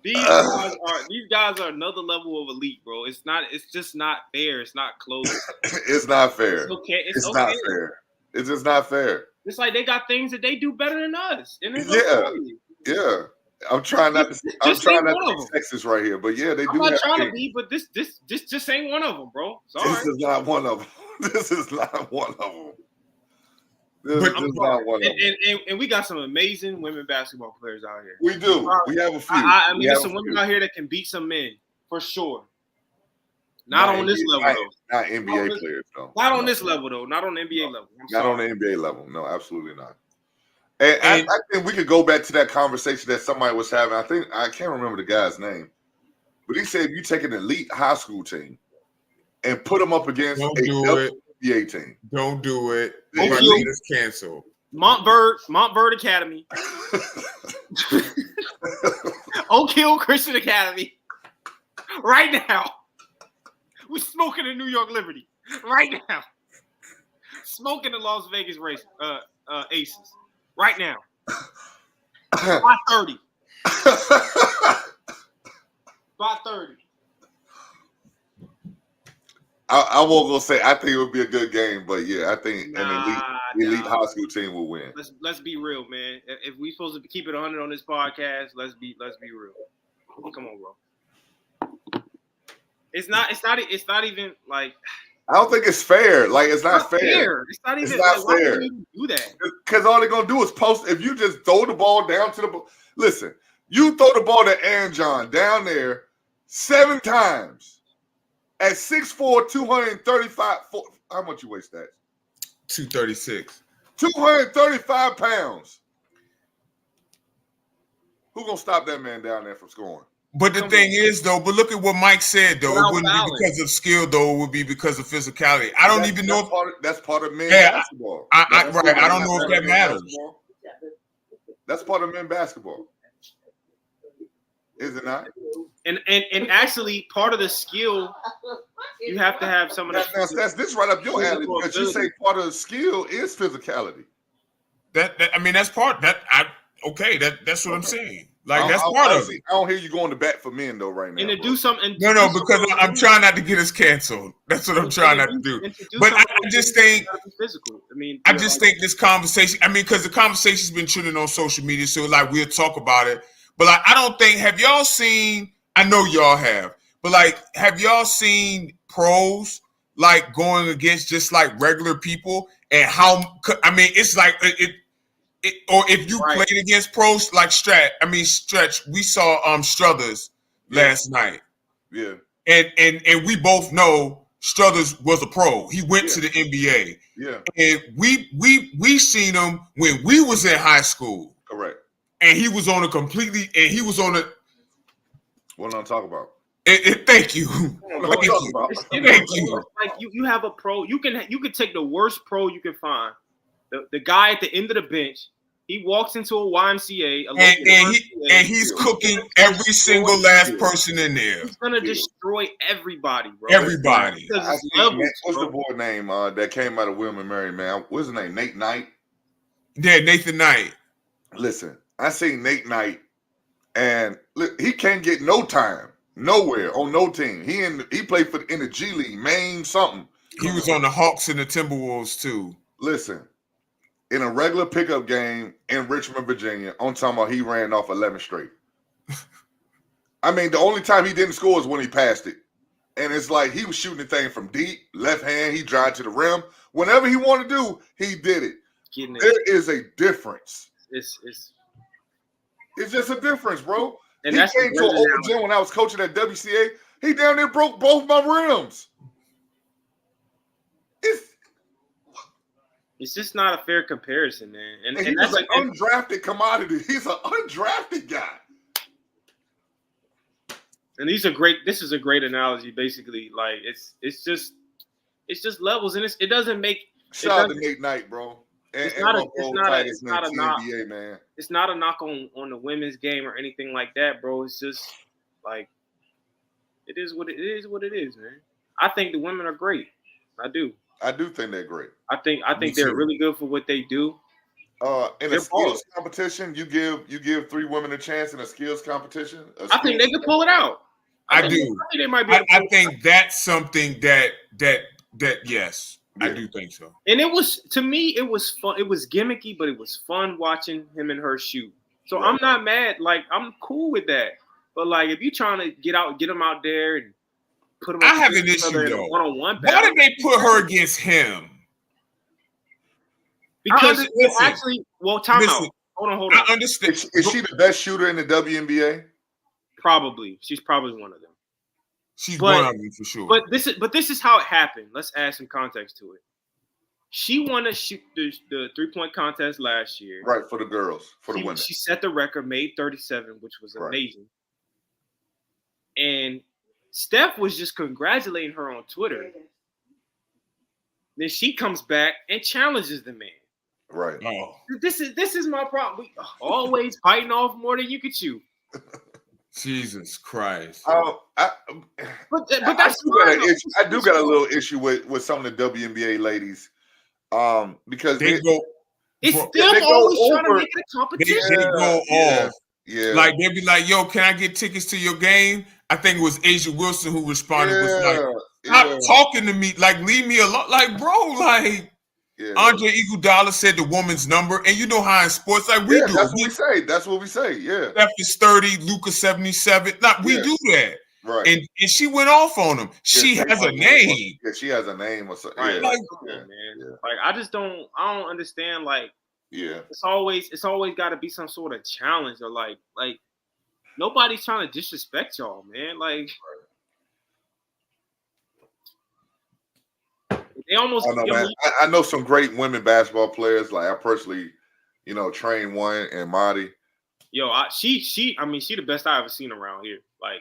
These guys are another level of elite, bro. It's just not fair. It's not close. It's not fair. It's okay. It's not fair. It's just not fair. It's like they got things that they do better than us. And it's yeah. I'm trying not to. I'm trying not to be sexist right here, but yeah, they do. I'm not trying to be, but this just ain't one of them, bro. Sorry. This is not one of them. This is not one of them. This is not one of them. And we got some amazing women basketball players out here. We do. We have a few. I mean, there's some women out here that can beat some men for sure. Not on this level, though. Not NBA players, though. Not on this level, though. Not on the NBA level. Not on the NBA level. No, absolutely not. And I think we could go back to that conversation that somebody was having. I can't remember the guy's name, but he said if you take an elite high school team and put them up against a NBA team, don't do it. It's canceled. Montverde Academy, Oak Hill Christian Academy. Right now, we're smoking the New York Liberty. Right now, smoking the Las Vegas Aces. Right now. 5:30. 5:30. I won't go say I think it would be a good game, but yeah, I think an elite high school team will win. Let's be real, man. If we supposed to keep it 100 on this podcast, let's be real. Come on, bro. It's not even like I don't think it's fair. Like it's not fair. It's not even fair. Why would you do that? Because all they're gonna do is post. If you just throw the ball down to the listen, you throw the ball to Aaron John down there 7 times at 6'4", 235. How much you weigh, Stats? 236. 235 pounds. Who gonna stop that man down there from scoring? But the thing is, though, but look at what Mike said, though. It wouldn't be because of skill, though. It would be because of physicality. I don't even know if that's part of men's basketball. I don't know if that matters. That's part of men's basketball. Is it not? And actually, part of the skill, you have to have some of that. That's this right up your alley because you say part of the skill is physicality. That's part. That's what I'm saying. Like that's part of it. I don't hear you going to bat for men though right now. And to do something. No, because I'm trying not to get us canceled. That's what I'm trying not to do. But I just think physical. I just think this conversation. Because the conversation's been trending on social media, so like we'll talk about it. But like I don't think. Have y'all seen? I know y'all have. But like, have y'all seen pros like going against just like regular people and how? It's like it. Or if you played against pros like Stretch, we saw Struthers last night. Yeah. And we both know Struthers was a pro. He went to the NBA. Yeah. And we seen him when we was in high school. Correct. And he was on a what I'm talking about. Thank you. Thank you. Like you have a pro. You can take the worst pro you can find. The guy at the end of the bench. He walks into a YMCA, and he's cooking every single last person in there. He's gonna destroy everybody, bro. Everybody. What's the boy name that came out of William & Mary, man? What's his name? Nate Knight? Yeah, Nathan Knight. Listen, I seen Nate Knight, and look, he can't get no time nowhere on no team. He played in the G League, Maine something. He was on the Hawks and the Timberwolves too. Listen. In a regular pickup game in Richmond, Virginia, I'm talking about he ran off 11 straight. The only time he didn't score is when he passed it. And it's like he was shooting the thing from deep, left hand, he drive to the rim. Whenever he wanted to do, he did it. There is a difference. It's just a difference, bro. And he came to an open gym when I was coaching at WCA. He down there broke both my rims. It's just not a fair comparison, man. And he's that's an undrafted commodity. He's an undrafted guy. And this is a great analogy, basically. Like it's just levels, and it doesn't make. Shout out to Nate Knight, bro. It's not a knock, NBA, man. It's not a knock on the women's game or anything like that, bro. It's just like It is what it is. What it is, man. I think the women are great. I do. I do think they're great. I think Me they're too. really good for what they do. In a They're skills ballers. competition, you give 3 women a chance in a skills competition. I think they could pull it out. I think do. I think they might be. I able to pull it think that's something that yes, I Yeah. do think so. And it was, to me, it was fun. It was gimmicky, but it was fun watching him and her shoot. So Right. I'm not mad. Like, I'm cool with that. But like, if you're trying to get them out there and put them, I have an issue though. one-on-one Why battle. did they put her against him? Because listen, time listen, out. Hold on. I understand. Is she the best shooter in the WNBA? Probably, she's probably one of them. She's But- one of them for sure. But this is how it happened. Let's add some context to it. She won the 3-point contest last year. Right, for the girls, for the women. She set the record, made 37, which was Right. amazing. And Steph was just congratulating her on Twitter. Then she comes back and challenges the man. Right. Oh, This is my problem. We always biting off more than you could chew. Jesus Christ. But that's I do got a little issue with some of the WNBA ladies. Because They go, It's bro, them they go always trying to over- make it a they competition. go yeah. off. Yeah. Like they'll be like, "Yo, can I get tickets to your game?" I think it was Asia Wilson who responded. Was like, "Stop talking to me. Like, leave me alone." Like, bro, like yeah. Andre Iguodala said the woman's number, and you know how in sports, like we do. That's what we say. That's what we say. Yeah. Steph is 30, Luka 77. Like we Yeah. do that. Right. And she went off on him. She has a name. Yeah, she has a name or something. Right. Yeah. Like, Come yeah. on, man. Yeah. Like I don't understand. Like Yeah. it's always got to be some sort of challenge or like nobody's trying to disrespect y'all, man. Like they almost. I know, man. I know some great women basketball players. Like I personally, trained one and Marty. Yo, she. I mean, she the best I ever seen around here. Like,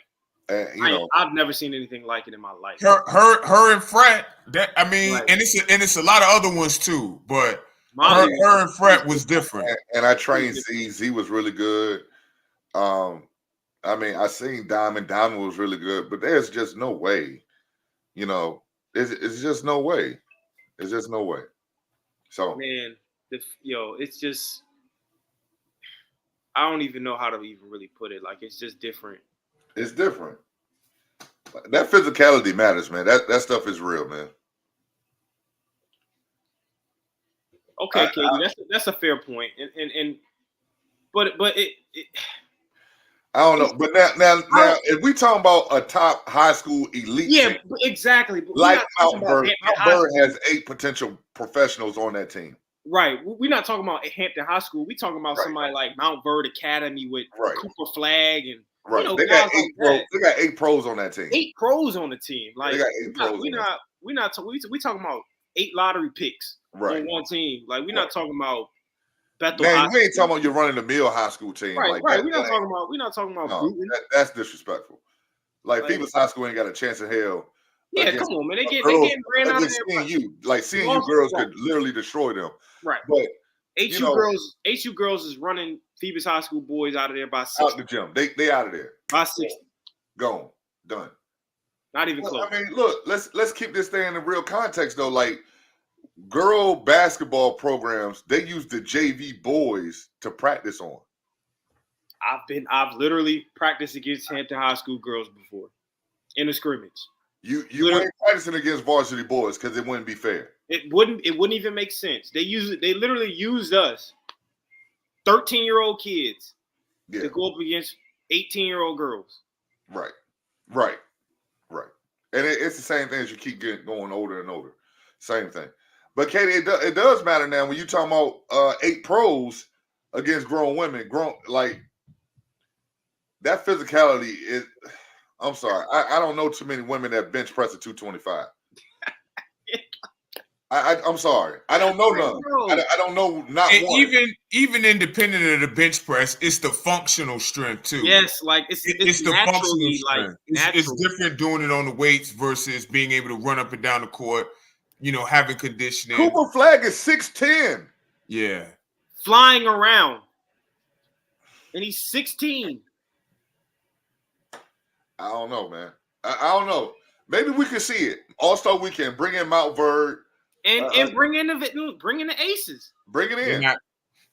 And I've never seen anything like it in my life. Her and Frat. That I mean, Right. and it's a lot of other ones too, but Molly, her and Frat was different. and I trained Z. Z was really good. I mean, I seen Diamond. Diamond was really good, but there's just no way. It's just no way. It's just no way. So man, it's just. I don't even know how to even really put it. Like, it's just different. it's different. That physicality matters, man. That stuff is real, man. Okay, Katie, that's a fair point. But it I don't know, but now, if we talking about a top high school elite, yeah, team, exactly. But like we're not talking Mount Bird, about Mount Bird has 8 potential professionals on that team. right. We're not talking about Hampton High School. We're talking about Right. somebody like Mount Bird Academy with Right. Cooper Flag and Right, know, they got guys 8 like pros. that. They got 8 pros on that team. 8 pros on the team. Like They got 8 pros. we talking about 8 lottery picks Right. on one team. Like we're Right. not talking about Bethel. Man, High we ain't School. talking about you running the mill high school team. Right, like right. that. We're not talking about No, Bruton. that's disrespectful. Like Like- Phoebus High School ain't got a chance in hell. Yeah, against come on, man. They girls getting ran out of against there. CNU. Like CNU Also, girls right. could literally destroy them. Right. But HU girls is running Phoebus High School boys out of there by out 60. the gym, they out of there. By 60. Gone, done. Not even Well, close. I mean, look, let's keep this thing in the real context though. Like girl basketball programs, they use the JV boys to practice on. I've literally practiced against Hampton High School girls before in a scrimmage. You Literally. ain't practicing against varsity boys because it wouldn't be fair. It wouldn't even make sense. They literally used us, 13-year-old kids, Yeah, to go up against 18-year-old girls. right. And it's the same thing as you keep going older and older. Same thing. But Katie, it does matter now when you talking about 8 pros against grown women. Like that physicality is. I'm sorry, I don't know too many women that bench press at 225. I'm sorry, I don't know none. I don't know not And one. even independent of the bench press, it's the functional strength too. Yes, like it's It's the naturally functional like strength. It's natural. different doing it on the weights versus being able to run up and down the court. Having conditioning. Cooper Flag is 6'10". Yeah. Flying around, and he's 16. I don't know, man. I don't know. Maybe we could see it. All-Star Weekend. Bring in Mount Verd. And bring in the aces. Bring it in. Not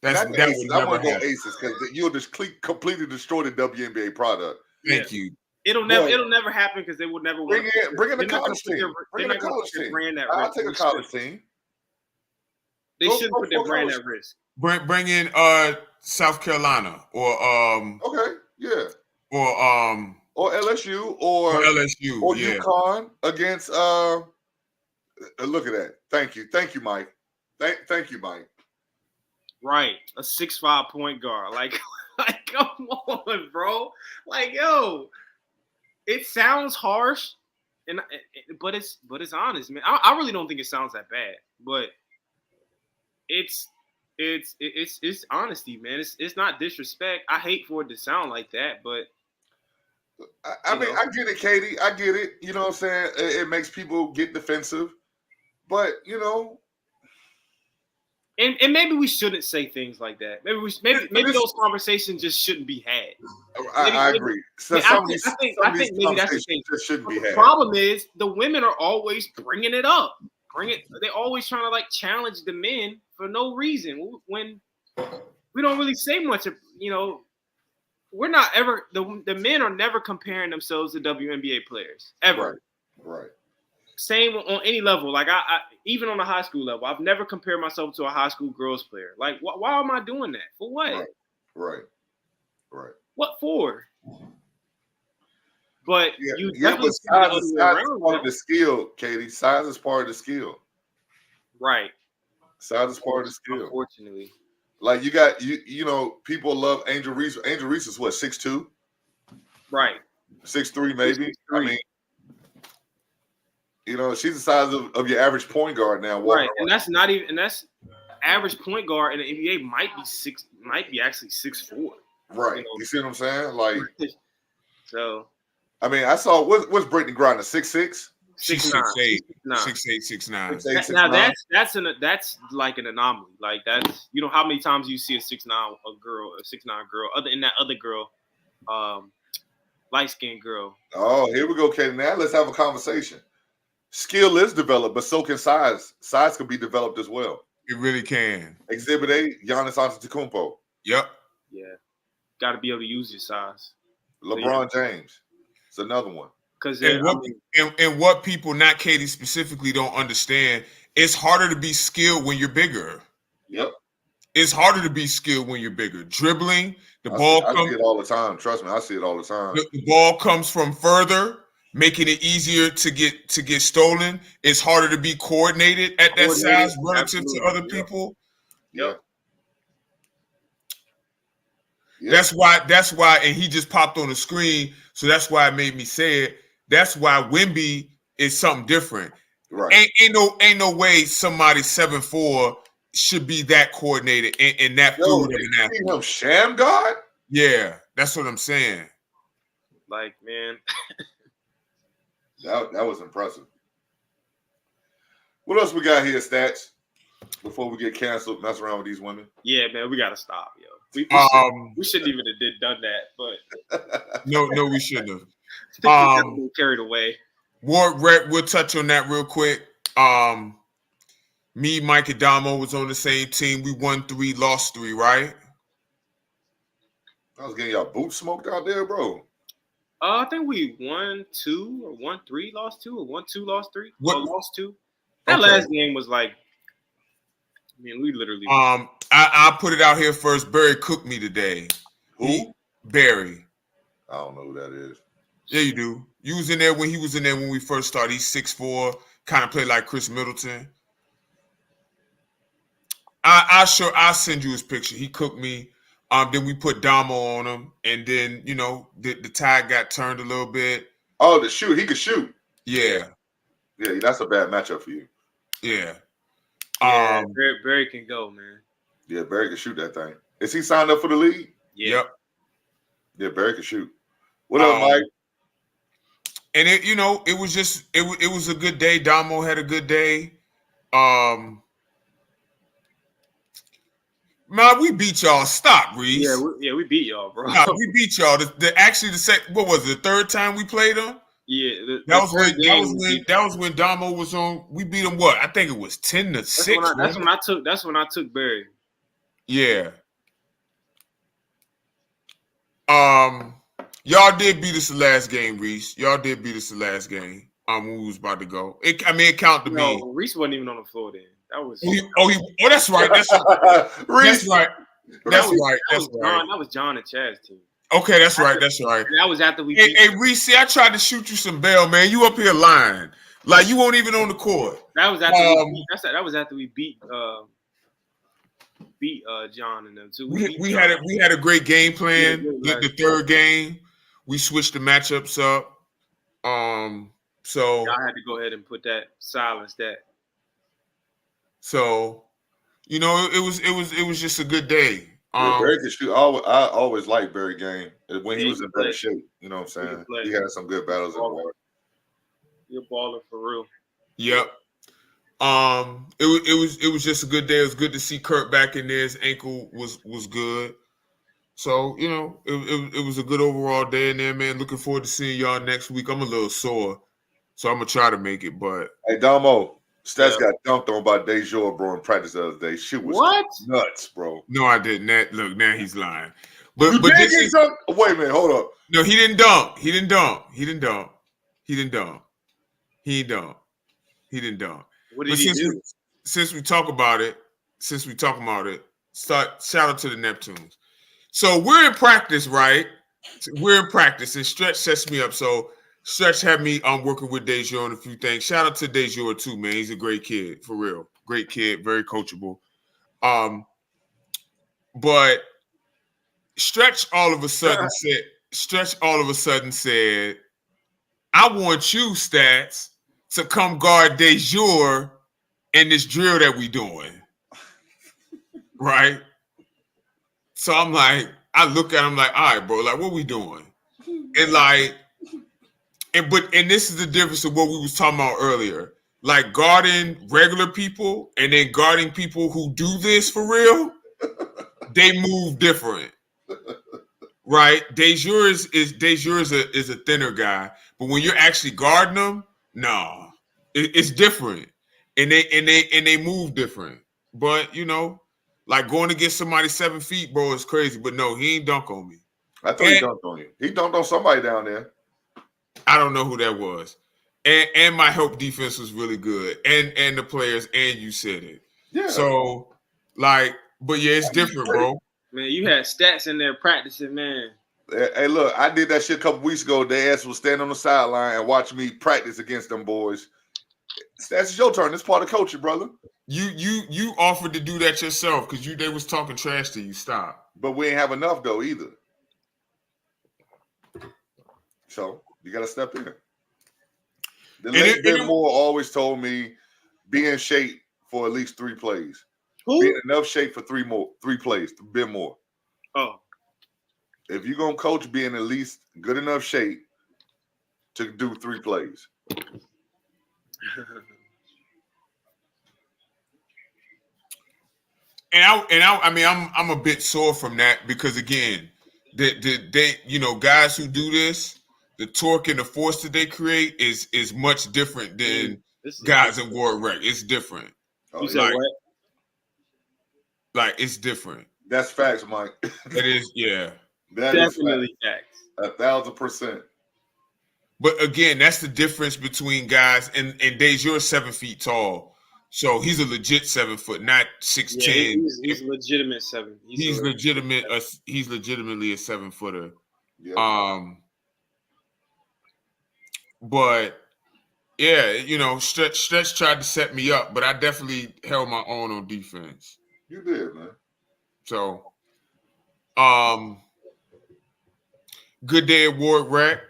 the That aces. would I never want to go aces because you'll just completely destroy the WNBA product. Thank you. It'll never happen because they will never bring in the college team. They're not going to put their brand at risk. I'll take a college team. They shouldn't put their brand at risk. Bring in South Carolina or okay, yeah, or LSU or LSU or yeah. UConn against look at that. Thank you, Mike. Thank you, Mike. Right, a 6'5" point guard. Like come on, bro. Like, yo, it sounds harsh, but it's honest, man. I really don't think it sounds that bad, but it's honesty, man. It's not disrespect. I hate for it to sound like that, but I mean, I get it, Katie. I get it. You know what I'm saying? It makes people get defensive, but you know. And maybe we shouldn't say things like that. Maybe those conversations just shouldn't be had. I agree. So I think maybe that's the thing. Just shouldn't be had. The problem is the women are always bringing it up. They're always trying to like challenge the men for no reason. When we don't really say much. You know, we're not ever the men are never comparing themselves to WNBA players ever. Right. Same on any level. Like I even on a high school level, I've never compared myself to a high school girls player. Like, why am I doing that? For what? Right. What for? But you but size is part of the skill, Katie. Size is part of the skill. Right. Size is part of the skill. Unfortunately. Like you got you know, people love Angel Reese. Angel Reese is what, 6'2"? Right. 6'3" maybe. 6'3". I mean, you know, she's the size of your average point guard now. Right, and that's not even, and that's average point guard in the NBA might be actually 6'4". Right, you see what I'm saying? Like, so. I mean, I saw what's Brittany Griner, 6'6"? 6'8", 6'9". Now that's like an anomaly. Like that's, you know, how many times you see a 6'9" girl, other than that other girl, light skinned girl. Oh, here we go, Katie. Now let's have a conversation. Skill is developed, but so can size. Size can be developed as well. It really can. Exhibit A, Giannis Antetokounmpo. Yep. Yeah. Got to be able to use your size. LeBron James. It's another one. And what people, not Katie specifically, don't understand, it's harder to be skilled when you're bigger. Yep. It's harder to be skilled when you're bigger. Dribbling, I see it all the time. Trust me, I see it all the time. The ball comes from further, making it easier to get stolen. It's harder to be coordinated at that size relative to other people. Yep. That's why, and he just popped on the screen, so that's why it made me say it. That's why Wemby is something different. Right. Ain't no way somebody 7'4" should be that coordinated and that fluid of an athlete. You sham God? Yeah, that's what I'm saying. Like, man. That was impressive. What else we got here, Stats? Before we get canceled, mess around with these women. Yeah, man, we gotta stop, yo. We shouldn't even have done that, but no, we shouldn't have. We got carried away. We'll touch on that real quick. Me, Mike Adamo was on the same team. We won 3, lost 3, right? I was getting y'all boots smoked out there, bro. I think we won 2 or won 3, lost 2, or won 2, lost 3. Lost 2. That last game was like, I mean, we literally. I put it out here first. Barry cooked me today. Who? Barry. I don't know who that is. Yeah, you do. You was in there when he was in there when we first started. He's 6'4", kind of played like Chris Middleton. I'll send you his picture. He cooked me. Then we put Damo on him, and then you know the tide got turned a little bit. Oh, the shoot. He could shoot. Yeah. Yeah, that's a bad matchup for you. Yeah. Yeah, Barry can go, man. Yeah, Barry can shoot that thing. Is he signed up for the league? Yeah. Yep. Yeah, Barry can shoot. What up, Mike? And it was just it was a good day. Damo had a good day. Man, we beat y'all. Stop, Reese. Yeah, we beat y'all, bro. Nah, we beat y'all. What was it, the third time we played them? Yeah, that was when Damo was on. We beat him what? I think it was 10-6. That's when I took Barry. Yeah. Y'all did beat us the last game, Reese. Y'all did beat us the last game. When we was about to go. It counted to me. Reese wasn't even on the floor then. That was. That's right. That's right. Reese. That's right. That's right. That was John and Chaz's team. Okay, that's right. That's right. That was after we. Hey, Reese, I tried to shoot you some bail, man. You up here lying, like you weren't even on the court. That was after that was after we beat John and them too. We had a great game plan. The third game, we switched the matchups up. So I had to go ahead and silence that. So, it was just a good day. Barry could shoot. I always liked Barry game when he was in better shape. You know what I'm saying? He had some good battles in the water. You're balling for real. Yep. It was just a good day. It was good to see Kurt back in there. His ankle was good. So, it was a good overall day in there, man. Looking forward to seeing y'all next week. I'm a little sore, so I'm gonna try to make it. But hey, Damo, Stats got dunked on by Dejour, bro, in practice the other day. Shit was nuts, bro. No, I didn't. Look, now he's lying. But this is wait a minute, hold up. No, he didn't dunk. He didn't dunk. He didn't dunk. He didn't dunk. He didn't dunk. He didn't dunk. What did he do? Since we talk about it, shout out to the Neptunes. So we're in practice, right? We're in practice, and Stretch sets me up. So Stretch had me working with Dejour on a few things. Shout out to Dejour too, man. He's a great kid, for real. Great kid, very coachable. But Stretch all of a sudden said, I want you, Stats, to come guard Dejour in this drill that we doing. Right? So I'm like, I look at him like, all right, bro, like, what we doing? And like, and this is the difference of what we was talking about earlier. Like guarding regular people and then guarding people who do this for real, they move different. Right? Dejour is a thinner guy, but when you're actually guarding them, no, it's different. And they move different. But like going against somebody 7 feet, bro, is crazy. But no, he ain't dunk on me. I thought he dunked on you. He dunked on somebody down there. I don't know who that was. And my help defense was really good. And the players, and you said it. Yeah. So, like, but yeah, it's different, bro. Man, you had Stats in there practicing, man. Hey, look, I did that shit a couple weeks ago. They asked was stand on the sideline and watch me practice against them boys. Stats, it's your turn. It's part of coaching, brother. You offered to do that yourself because they was talking trash to you. Stop. But we ain't have enough though either. So you got to step in. The late Ben Moore always told me, be in shape for at least 3 plays. Who? Be in enough shape for 3 plays. Ben Moore. Oh. If you're gonna coach, be in at least good enough shape to do 3 plays. I'm a bit sore from that because again, they guys who do this, the torque and the force that they create is much different than guys in Ward Rec. It's different. You said what? Like it's different. That's facts, Mike. It is, yeah. That definitely facts. 1,000%. But again, that's the difference between guys and Dejour 7 feet tall. So he's a legit 7 foot, not 6'10". Yeah, he's legitimate 7. He's legitimately a 7 footer. Yeah. But yeah, Stretch tried to set me up, but I definitely held my own on defense. You did, man. So, good day at Ward Rec.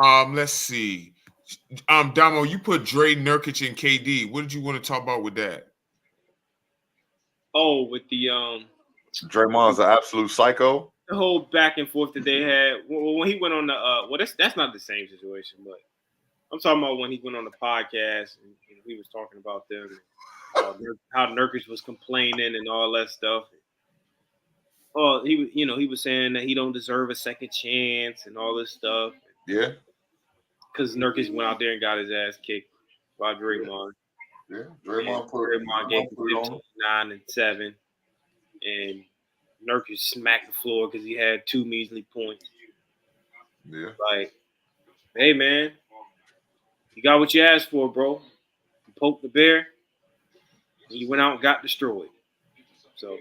Let's see. Damo, you put Dre, Nurkic, and KD. What did you want to talk about with that? Oh, with the Draymond's an absolute psycho. The whole back and forth that they had when he went on the that's not the same situation, but I'm talking about when he went on the podcast and he was talking about them, how Nurkic was complaining and all that stuff. He was saying that he don't deserve a second chance and all this stuff. Yeah. because Nurkic went out there and got his ass kicked by Draymond. Yeah, Draymond gave him 15, 9, and 7. And Nurkic smacked the floor because he had 2 measly points. Yeah. Like, hey, man, you got what you asked for, bro. You poked the bear, and you went out and got destroyed. So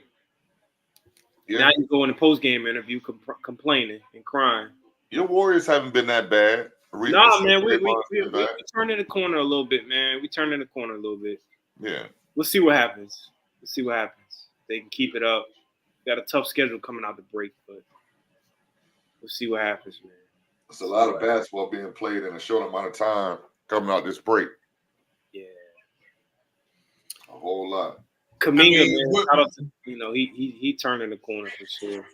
now you go in the post-game interview complaining and crying. Your Warriors haven't been that bad. Nah, man, we turned in the corner a little bit, man. We turned in the corner a little bit. Yeah. We'll see what happens. They can keep it up. Got a tough schedule coming out the break, but we'll see what happens, man. It's a lot of basketball being played in a short amount of time coming out this break. Yeah. A whole lot. Kuminga, man, he turned in the corner for sure.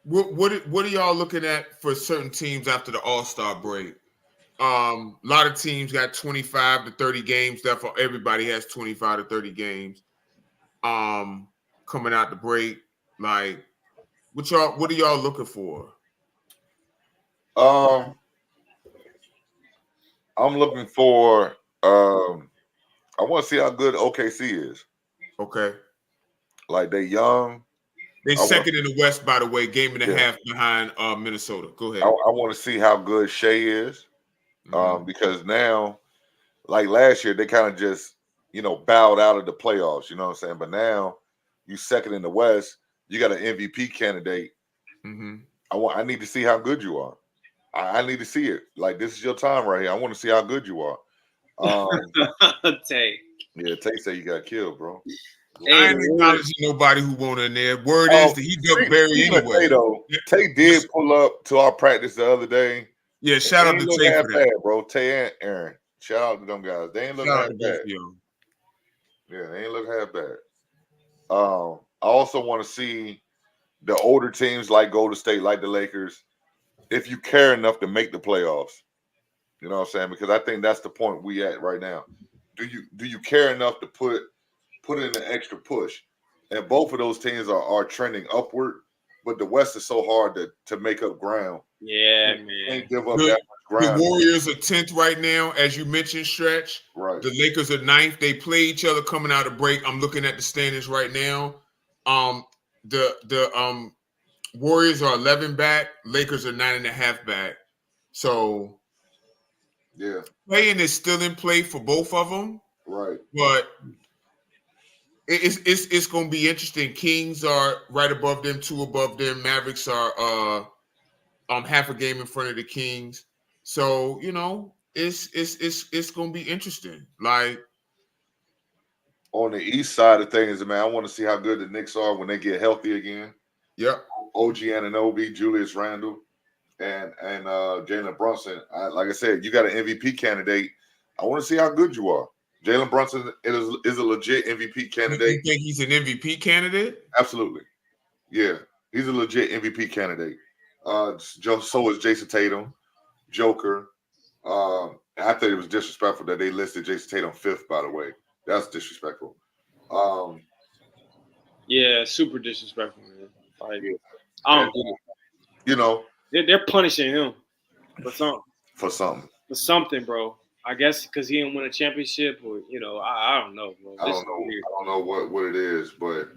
What are y'all looking at for certain teams after the All-Star break? A lot of teams got 25 to 30 games. Therefore, everybody has 25 to 30 games. Coming out the break, like, what are y'all looking for? I'm looking for. I want to see how good OKC is. Okay. Like, they young. They second in the West, by the way, game and a half behind Minnesota. Go ahead. I want to see how good Shea is, because now, like last year, they kind of just, bowed out of the playoffs. You know what I'm saying? But now, you second in the West, you got an MVP candidate. Mm-hmm. I need to see how good you are. I need to see it. Like, this is your time right here. I want to see how good you are. Tay. Yeah, Tay said you got killed, bro. I ain't acknowledging nobody who won in there. Word is that he ducked Barry anyway. Tay did pull up to our practice the other day. Yeah, shout out to Tay for that. Bad, bro. Tay and Aaron. Shout out to them guys. They ain't looking half bad. Yeah, they ain't looking half bad. I also want to see the older teams like Golden State, like the Lakers, if you care enough to make the playoffs. You know what I'm saying? Because I think that's the point we at right now. Do you care enough to put in an extra push? And both of those teams are trending upward, but the West is so hard to make up ground. Yeah, man. Can't give up that much ground. The Warriors are 10th right now, as you mentioned, Stretch. Right. The Lakers are 9th. They play each other coming out of break. I'm looking at the standings right now. The Warriors are 11 back. Lakers are 9.5 back. So yeah, playing is still in play for both of them. Right. But it's going to be interesting. Kings are right above them, 2 above them. Mavericks are half a game in front of the Kings. So, it's going to be interesting. Like, on the east side of things, man, I want to see how good the Knicks are when they get healthy again. Yep. OG Anunoby, Julius Randle, and Jalen Brunson. Like I said, you got an MVP candidate. I want to see how good you are. Jalen Brunson is a legit MVP candidate. You think he's an MVP candidate? Absolutely. Yeah, he's a legit MVP candidate. So is Jason Tatum, Joker. I thought it was disrespectful that they listed Jason Tatum 5th, by the way. That's disrespectful. Yeah, super disrespectful, man. Like, I don't get it. They're punishing him for something. For something, bro. I guess because he didn't win a championship, or I don't know, bro. I don't know what it is, but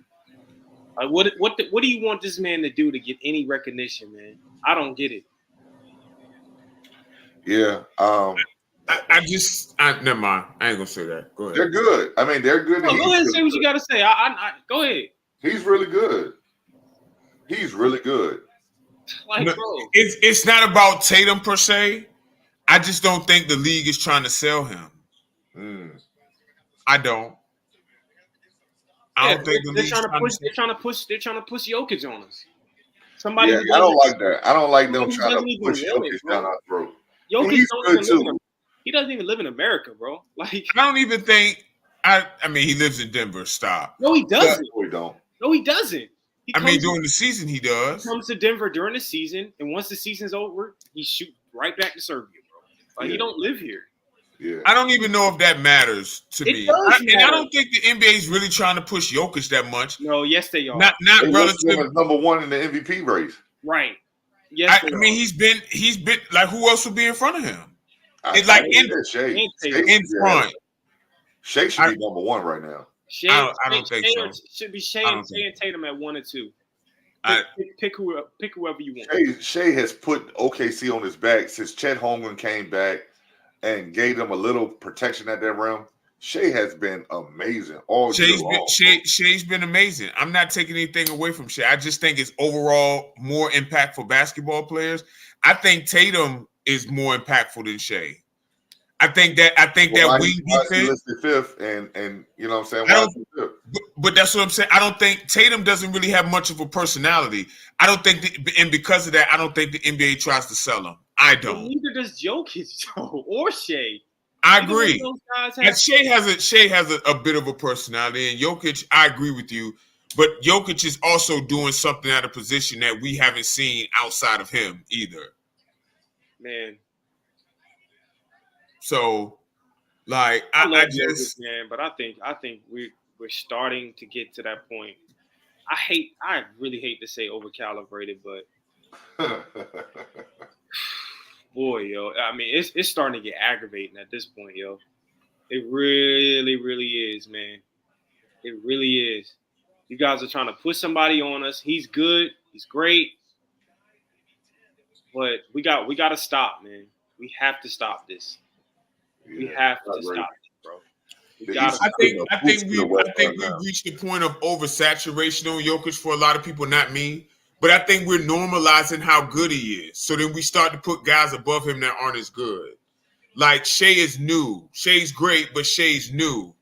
what do you want this man to do to get any recognition, man? I don't get it. Yeah. Never mind. I ain't gonna say that. Go ahead. They're good. I mean, they're good. No, go ahead and say what you gotta say. Go ahead. He's really good. He's really good. Like, bro, it's not about Tatum per se. I just don't think the league is trying to sell him. I don't. I don't think they're trying to push Jokic on us. Somebody. Yeah, I don't like that. I don't like them trying to push Jokic down our throat. Jokic he doesn't even live in America, bro. Like, I don't even think. I mean, he lives in Denver. Stop. No, he doesn't. No, he don't. No, he doesn't. During the season, he does. He comes to Denver during the season, and once the season's over, he shoots right back to Serbia, bro. Like, he don't live here. Yeah. I don't even know if that matters to me. And I don't think the NBA is really trying to push Jokic that much. No, yes, they are. Not relative. Number one in the MVP race. Right. Yes, I mean, he's been like, who else would be in front of him? It's I like think Shea. in front. Shea should be number one right now. I don't think so. Should be Shea and Tatum at 1 and 2. Pick whoever you want. Shea has put OKC on his back since Chet Holmgren came back and gave them a little protection at that rim. Shea has been amazing all year long. Shea's been amazing. I'm not taking anything away from Shea. I just think it's overall more impactful basketball players. I think Tatum is more impactful than Shea. I think that wing defense listed fifth, and you know what I'm saying. But that's what I'm saying. I don't think Tatum doesn't really have much of a personality. I don't think, and because of that, I don't think the NBA tries to sell him. I don't. Well, neither does Jokic or Shea. I agree. And Shea has a bit of a personality, and Jokic, I agree with you. But Jokic is also doing something at a position that we haven't seen outside of him either. Man. So, like, I just, man, but I think we're starting to get to that point. I really hate to say overcalibrated, but boy, yo, I mean, it's starting to get aggravating at this point, yo. It really, really is, man. It really is. You guys are trying to put somebody on us. He's good. He's great. But we got to stop, man. We have to stop this. We have to stop it, bro. I think we've reached the point of oversaturation on Jokic for a lot of people, not me. But I think we're normalizing how good he is. So then we start to put guys above him that aren't as good. Like Shea is new. Shea's great, but Shea's new.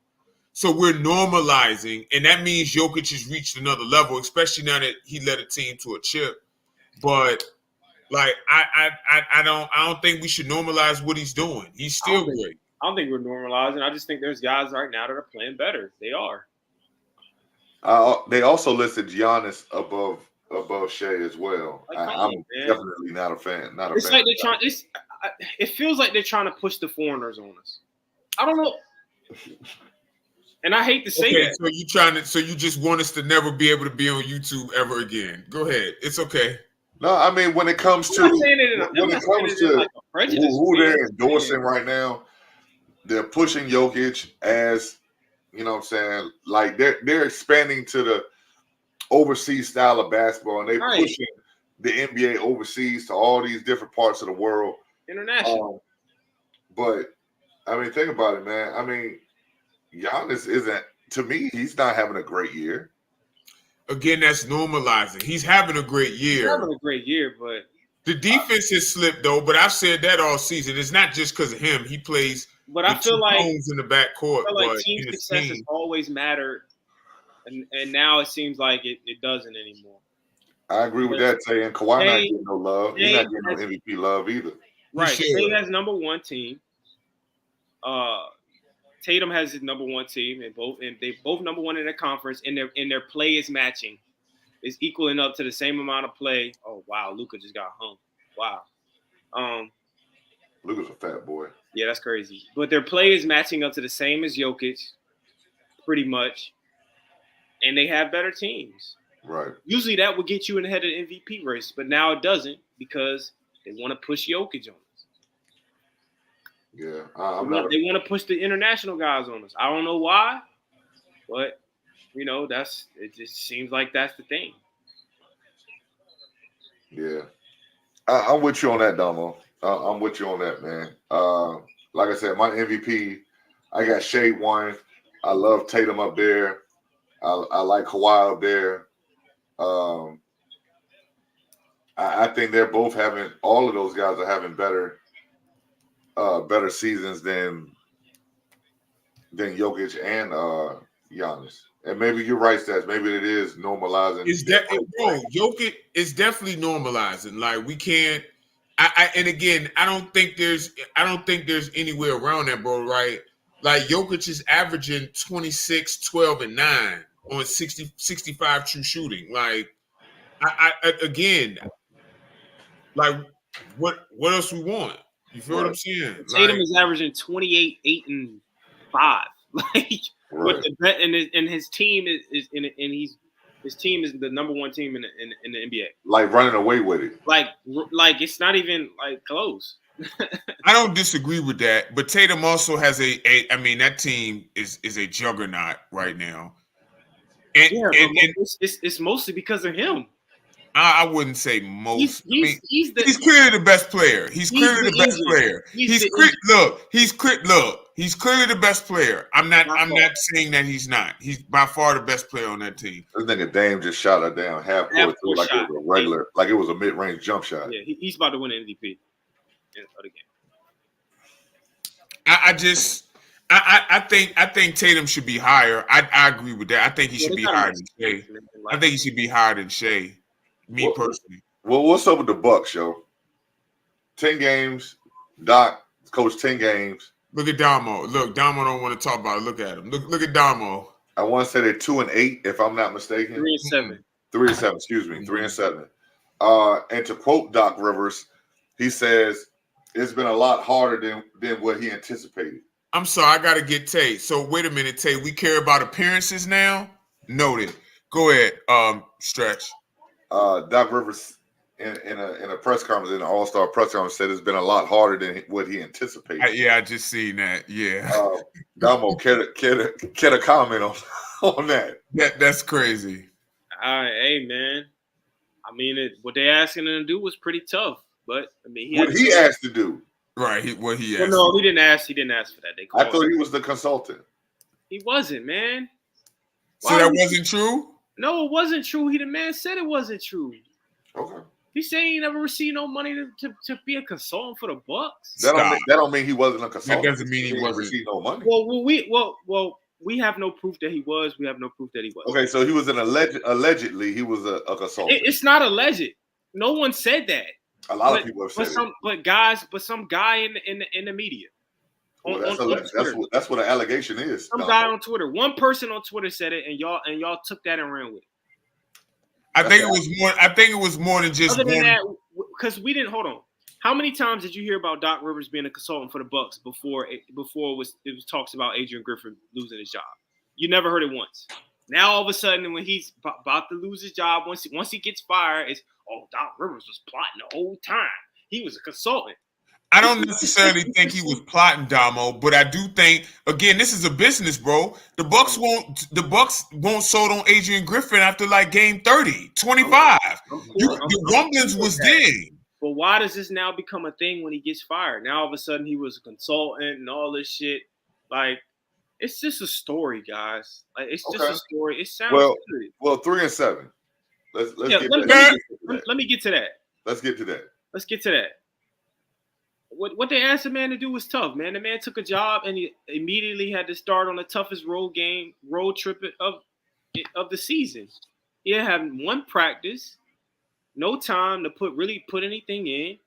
So we're normalizing, and that means Jokic has reached another level, especially now that he led a team to a chip. But like I don't think we should normalize what he's doing. He's still great. I don't think we're normalizing. I just think there's guys right now that are playing better. They are. They also listed Giannis above Shea as well. I'm definitely not a fan. It's like they're trying. It feels like they're trying to push the foreigners on us. I don't know. And I hate to say that. So you just want us to never be able to be on YouTube ever again. Go ahead. It's okay. No, I mean when it comes to who they're endorsing right now, they're pushing Jokic as, you know what I'm saying, like they're expanding to the overseas style of basketball, and they're pushing the NBA overseas to all these different parts of the world. International. But I mean, think about it, man. I mean, Giannis isn't, to me, he's not having a great year. Again, that's normalizing. He's having a great year. He's having a great year, but the defense has slipped though. But I've said that all season. It's not just because of him. He plays. But I feel like in the backcourt. I feel like team success has always mattered, and now it seems like it doesn't anymore. I agree with that, saying Kawhi not getting no love. He's not getting no MVP love either. Right. Shea has number one team. Tatum has his number one team, and they both number one in their conference, and their play is matching. It's equaling up to the same amount of play. Oh wow, Luka just got hung. Wow. Luka's a fat boy. Yeah, that's crazy. But their play is matching up to the same as Jokic, pretty much. And they have better teams. Right. Usually that would get you in ahead of the MVP race, but now it doesn't because they want to push Jokic on us. Yeah. They want to push the international guys on us. I don't know why, but, you know, it just seems like that's the thing. Yeah. I'm with you on that, Damo. I'm with you on that, man. Like I said, my MVP, I got Shea 1. I love Tatum up there. I like Kawhi up there. I think they're both having, all of those guys are having better seasons than Jokic and Giannis. And maybe you're right, Stats. Maybe it is normalizing. Jokic is definitely normalizing. Like we can't. And again, I don't think there's anywhere around that, bro. Right? Like Jokic is averaging 26, 12, and 9 on 65 true shooting. Like I again, like what else we want? You feel what I'm saying? Tatum is averaging 28, 8, and 5. Like with the bet, and his team is His team is the number one team in the NBA. Like running away with it. Like it's not even like close. I don't disagree with that, but Tatum also has I mean, that team is a juggernaut right now. And, Yeah, and it's mostly because of him. I wouldn't say most. He's clearly the best player. He's clearly the best player. He's clearly the best player. I'm not saying that he's not. He's by far the best player on that team. This nigga Dame just shot her down half court through like it was a regular, like it was a mid-range jump shot. Yeah, he's about to win an MVP of the game. I think Tatum should be higher. I agree with that. I think he should be higher than Shea. I think he should be higher than Shea. Me personally. Well, what's up with the Bucks, yo? 10 games. Doc coached 10 games. Look at Damo. Look, Damo don't want to talk about it. Look at him. Look at Damo. I want to say they're 2-8, if I'm not mistaken. 3-7. 3-7. Excuse me. 3-7. And to quote Doc Rivers, he says it's been a lot harder than what he anticipated. I'm sorry, I gotta get Tate. So wait a minute, Tate. We care about appearances now. Noted. Go ahead. Stretch. Doc Rivers in a press conference, in an All-Star press conference, said it's been a lot harder than what he anticipated. I just seen that. Yeah. Damo, care a comment on that? That's crazy. Hey man, I mean, what they asking him to do was pretty tough, but I mean, he asked to do. Right. What he asked. Well, no, he didn't ask. He didn't ask for that. I thought he was the consultant. He wasn't, man. So that wasn't true? No, it wasn't true. The man said it wasn't true. Okay. He said he never received no money to be a consultant for the Bucks. That don't mean he wasn't a consultant. That doesn't mean he wasn't received no money. Well, we have no proof that he was. We have no proof that he was. Okay, so he was allegedly he was a consultant. It's not alleged. No one said that. A lot of people have said it. But some guy in the media. Well, that's what an allegation is. Some guy on Twitter. One person on Twitter said it, and y'all took that and ran with it. I think it was more than just other than that, because we didn't hold on. How many times did you hear about Doc Rivers being a consultant for the Bucks before it was talks about Adrian Griffin losing his job? You never heard it once. Now all of a sudden, when he's about to lose his job, once he gets fired, it's Doc Rivers was plotting the whole time. He was a consultant. I don't necessarily think he was plotting, Damo, but I do think, again, this is a business, bro. The Bucks won't sold on Adrian Griffin after like game 30, 25. The rumblings was there. But why does this now become a thing when he gets fired? Now all of a sudden he was a consultant and all this shit. Like, it's just a story, guys. Like, it's just a story. It sounds good. Well, 3-7. Let me get to that. Let's get to that. What they asked the man to do was tough, man. The man took a job and he immediately had to start on the toughest road trip of the season. He didn't have one practice, no time to put anything in.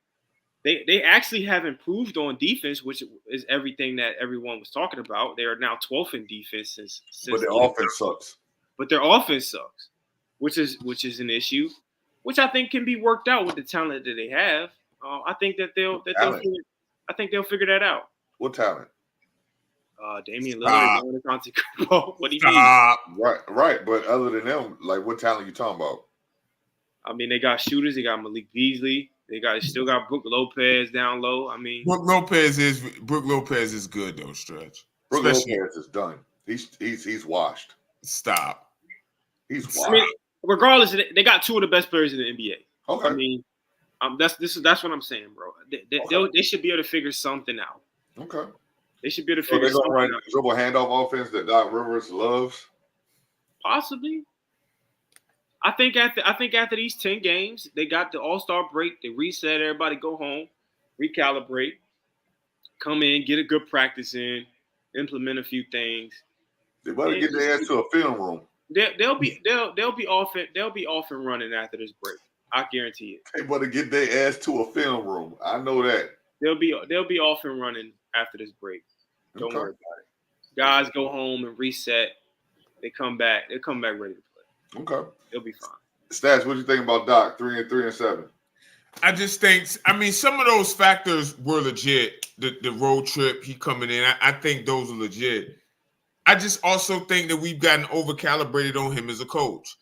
They actually have improved on defense, which is everything that everyone was talking about. They are now 12th in defense since But their offense sucks. But their offense sucks, which is an issue, which I think can be worked out with the talent that they have. I think that they'll figure that out. What talent? Damian Lillard, what do you mean? Right. But other than them, like, what talent you talking about? I mean, they got shooters. They got Malik Beasley. They still got Brook Lopez down low. I mean, Brook Lopez is good though. Stretch. Brook Lopez is done. He's washed. Stop. He's washed. I mean, regardless, they got two of the best players in the NBA. Okay. I mean, that's what I'm saying, bro. They should be able to figure something out. Okay. They should be able to figure something out. Dribble handoff offense that Doc Rivers loves. Possibly. I think after these 10 games, they got the All-Star break. They reset, everybody go home, recalibrate, come in, get a good practice in, implement a few things. They better get their ass to a film room. They'll be off and running after this break. I guarantee it. They better get their ass to a film room. I know that. They'll be off and running after this break. Don't worry about it. Guys go home and reset. They come back. They come back ready to play. Okay. They'll be fine. Stats, what do you think about Doc? 3-7. I just think, some of those factors were legit. The road trip, he coming in, I think those are legit. I just also think that we've gotten over-calibrated on him as a coach.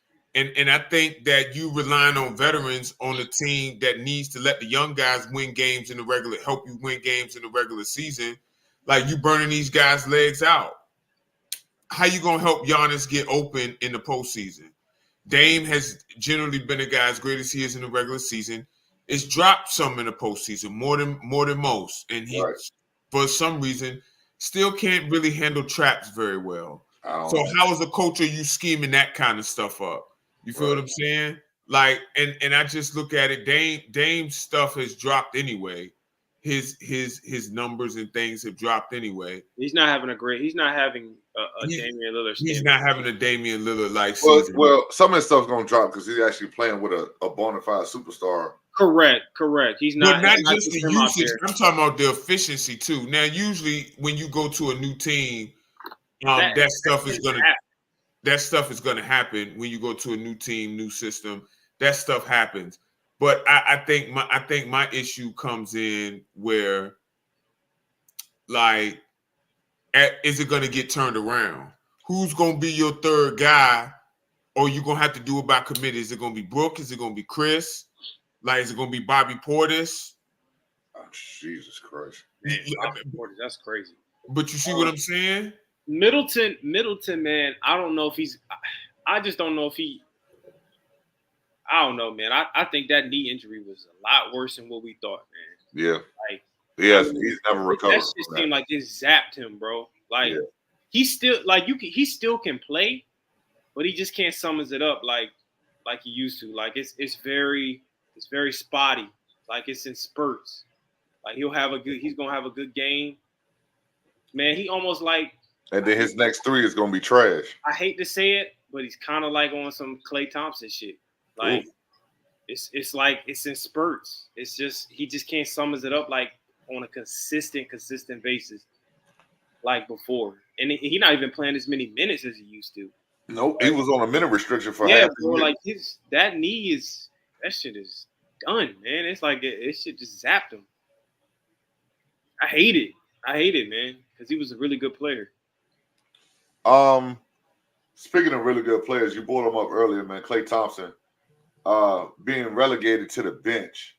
And I think that you relying on veterans on a team that needs to let the young guys win games in the regular, help you win games in the regular season. Like you burning these guys' legs out. How you gonna help Giannis get open in the postseason? Dame has generally been a guy as great as he is in the regular season. It's dropped some in the postseason, more than most, and he, Right. for some reason, still can't really handle traps very well. I don't So know. how as a coach are you scheming that kind of stuff up? You feel Right. what I'm saying? Like, and I just look at it. Dame's stuff has dropped anyway. His numbers and things have dropped anyway. He's not having a He's- Damian Lillard. He's standard. not having a Damian Lillard like Well, season. well, some of his stuff's gonna drop because he's actually playing with a bona fide superstar. Correct. He's But not. not it's just the him out usage. there. I'm talking about the efficiency too. Now, usually when you go to a new team, That- that stuff is gonna happen. happen when you go to a new team, new system. That stuff happens. But I think my issue comes in where, like, is it going to get turned around? Who's going to be your third guy? Or you going to have to do it by committee? Is it going to be Brooke? Is it going to be Chris? Like, is it going to be Bobby Portis? Oh, Jesus Christ! That's crazy. But you see what I'm saying? Middleton, man. I don't know if he's. I just don't know if he. I don't know, man. I think that knee injury was a lot worse than what we thought, man. Yeah, Like, he's never recovered. that just seemed like it zapped him, bro. Like Yeah. he's still like he still can play, but he just can't summons it up like he used to. Like it's very spotty. Like it's in spurts. Like he's gonna have a good game. Man, he almost like, And then his next three is gonna be trash. I hate to say it, but he's kind of like on some Klay Thompson shit. Like it's like it's in spurts. It's just he just can't summons it up like on a consistent basis like before. And he's not even playing as many minutes as he used to. Nope, he was on a minute restriction for Yeah, half the bro, year. like that knee that shit is done, man. It's like it shit just zapped him. I hate it, man, because he was a really good player. Speaking of really good players, you brought him up earlier, man. Klay Thompson, being relegated to the bench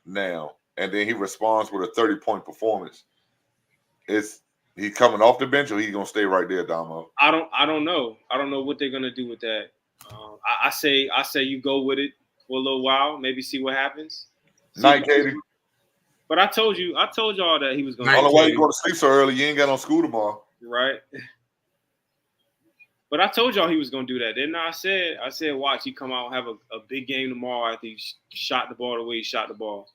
now, and then he responds with a 30-point performance. Is he coming off the bench or he gonna stay right there, Damo? I don't know. I don't know what they're gonna do with that. I say you go with it for a little while, maybe see what happens. Night, Katie. But I told y'all that he was gonna. Night, I don't know why Katie. you go to sleep so early. You ain't got no school tomorrow. Right. But I told y'all he was gonna do that. Then I said, watch, he come out and have a big game tomorrow after he shot the ball the way he shot the ball.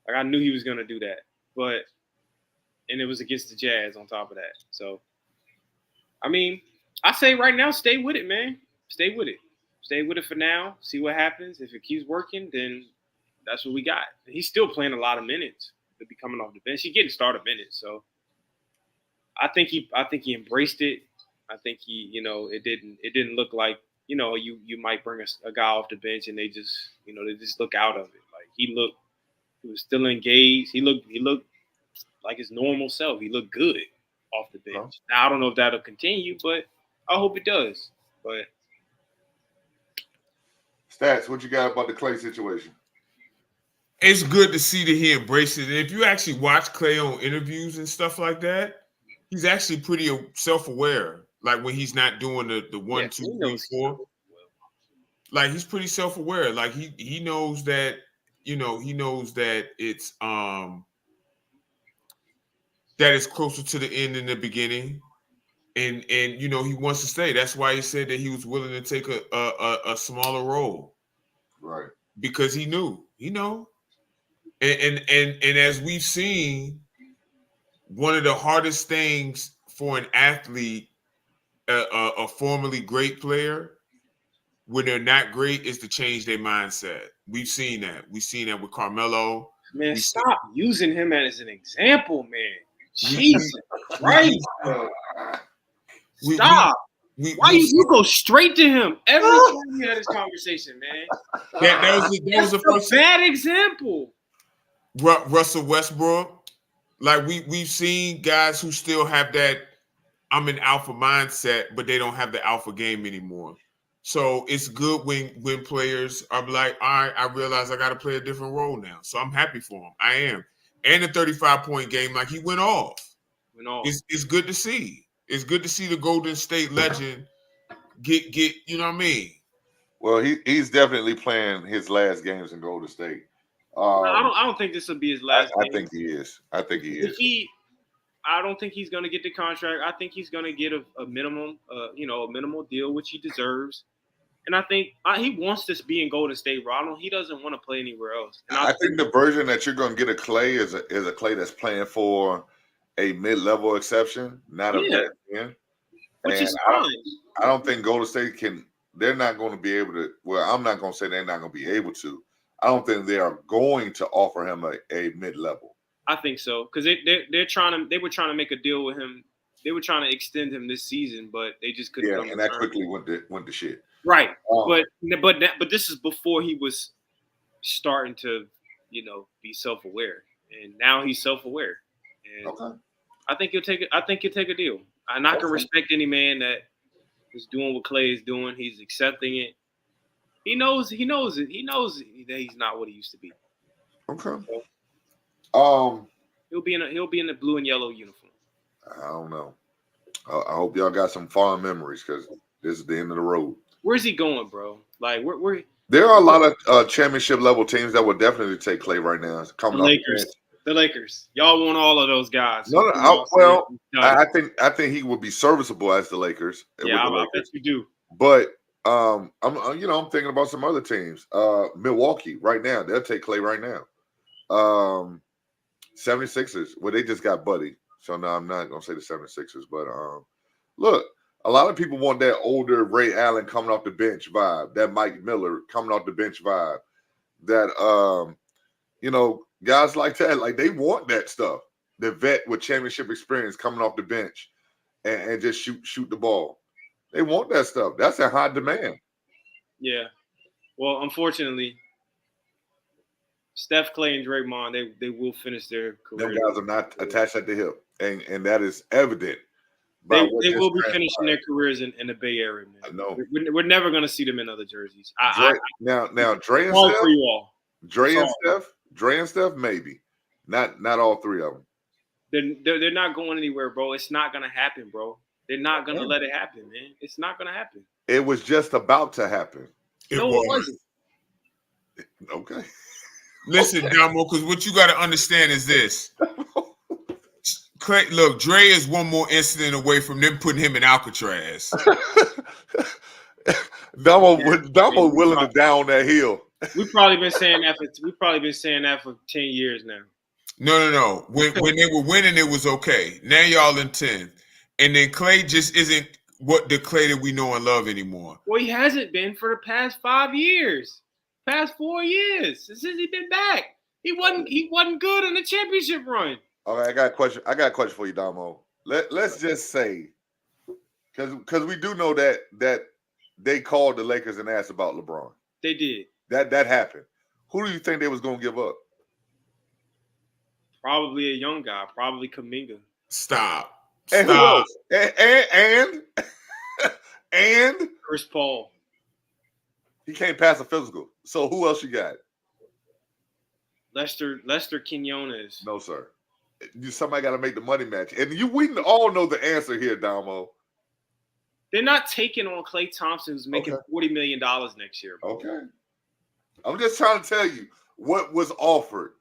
Like I knew he was gonna do that, and it was against the Jazz on top of that. So, I mean, I say right now, stay with it, man. Stay with it for now. See what happens. If it keeps working, then that's what we got. He's still playing a lot of minutes to be coming off the bench. He's getting started minutes, so I think he embraced it. I think it didn't look like, you might bring a guy off the bench and they just look out of it. Like he was still engaged. He looked like his normal self. He looked good off the bench. Huh? Now I don't know if that'll continue, but I hope it does. But Stats, what you got about the Klay situation? It's good to see that he embraced it. And if you actually watch Klay on interviews and stuff like that, he's actually pretty self-aware. Like when he's not doing the 1, 2, 3, 4. Like he's pretty self-aware. Like he knows that, it's that it's closer to the end than the beginning. And he wants to stay. That's why he said that he was willing to take a smaller role. Right. Because he knew. And as we've seen, one of the hardest things for an athlete, a formerly great player, when they're not great, is to change their mindset. We've seen that. We've seen that with Carmelo. man, stop using him as an example, man. Jesus Christ. Stop. Why you go straight to him every time we had this conversation, man? That was the first bad example. Russell Westbrook. Like we've seen guys who still have that I'm an alpha mindset, but they don't have the alpha game anymore. So it's good when players are like, all right, I realize I got to play a different role now. So I'm happy for him. I am. And the 35-point game, like he went off. It's good to see. It's good to see the Golden State legend get you know what I mean? Well, he's definitely playing his last games in Golden State. I don't think this will be his last. I think he is. I think he is. I don't think he's going to get the contract. I think he's going to get a minimum, a minimal deal, which he deserves. And I think he wants to be in Golden State, bro. He doesn't want to play anywhere else. And I think the version that you're going to get of Clay is a Clay that's playing for a mid-level exception, not a veteran. Which is fine. I don't think Golden State can. They're not going to be able to. Well, I'm not going to say they're not going to be able to. I don't think they are going to offer him a mid-level. I think so because they were trying to make a deal with him. They were trying to extend him this season, but they just couldn't. Yeah, and that quickly went to shit. Right, but this is before he was starting to, be self-aware, and now he's self-aware. And okay. I think he'll take it. I think he'll take a deal. And I can respect any man that is doing what Clay is doing. He's accepting it. He knows it. He knows that he's not what he used to be. Okay. So, he'll be in the blue and yellow uniform. I don't know. I hope y'all got some fond memories because this is the end of the road. Where's he going, bro? Like where? There are a lot of championship level teams that would definitely take Clay right now. The Lakers. Y'all want all of those guys. No, I think he would be serviceable as the Lakers. Yeah, I bet you do. But I'm thinking about some other teams. Milwaukee right now, they'll take Clay right now. 76ers, well, they just got Buddy. So no, I'm not gonna say the 76ers, but look, a lot of people want that older Ray Allen coming off the bench vibe, that Mike Miller coming off the bench vibe, that guys like that, like they want that stuff. The vet with championship experience coming off the bench and just shoot the ball. They want that stuff. That's a high demand. Yeah. Well, unfortunately, Steph, Clay, and Draymond, they will finish their career. Them guys are not attached at the hip, and that is evident. They will be finishing their careers in the Bay Area, man. I know. We're never going to see them in other jerseys. Now, Dre and Steph, for you all. Dre and Steph, maybe. Not all three of them. They're not going anywhere, bro. It's not going to happen, bro. They're not going to let it happen, man. It's not going to happen. It was just about to happen. It wasn't. Okay. Listen, Damo, because what you got to understand is this. Clay, look, Dre is one more incident away from them putting him in Alcatraz. Damo willing to down that hill. We've probably been saying that for 10 years now. No. When they were winning, it was okay. Now y'all in 10th. And then Clay just isn't what the Clay that we know and love anymore. Well, he hasn't been for the past 5 years. Past 4 years. Since he's been back. He wasn't good in the championship run. Okay, I got a question for you, Damo. Let's just say, because we do know that they called the Lakers and asked about LeBron. They did. That happened. Who do you think they was gonna give up? Probably a young guy. Probably Kuminga. Stop. And who else? And Chris Paul. He can't pass a physical. So who else you got? Lester Quinones. No, sir. Somebody got to make the money match. And we all know the answer here, Damo. They're not taking on Klay Thompson, who's making $40 million next year. Bro. Okay. I'm just trying to tell you what was offered.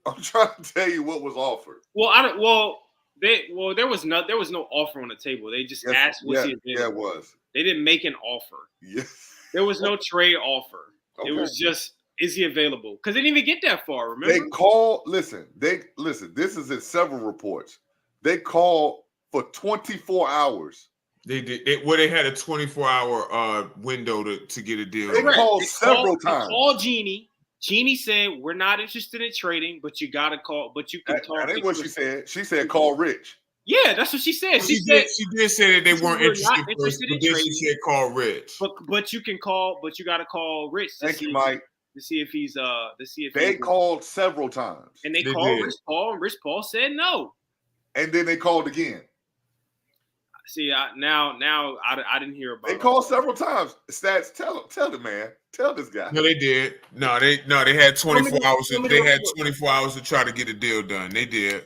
I'm trying to tell you what was offered. Well, there was no offer on the table. They just asked what's he available. Yeah, it was. They didn't make an offer. Yes. There was no trade offer. Okay. It was just, is he available? Because they didn't even get that far, remember? They called, listen, this is in several reports. They called for 24 hours. They did. They had a 24-hour window to get a deal. They called several times. They called Jeannie. Jeannie said, we're not interested in trading, but you got to call, but you can talk. That ain't what she said. She said, call Rich. Yeah, that's what she said. She did say that they weren't interested in trading. She said call Rich. But you can call, but you got to call Rich. Thank you, Mike. To see if he's they called several times. And they called Rich Paul, and Rich Paul said no. And then they called again. See, now I didn't hear about They it. called several times. Stats, tell the man, tell this guy. No, they did. No, they had 24 hours. Tell me They the had report. 24 hours to try to get a deal done. They did.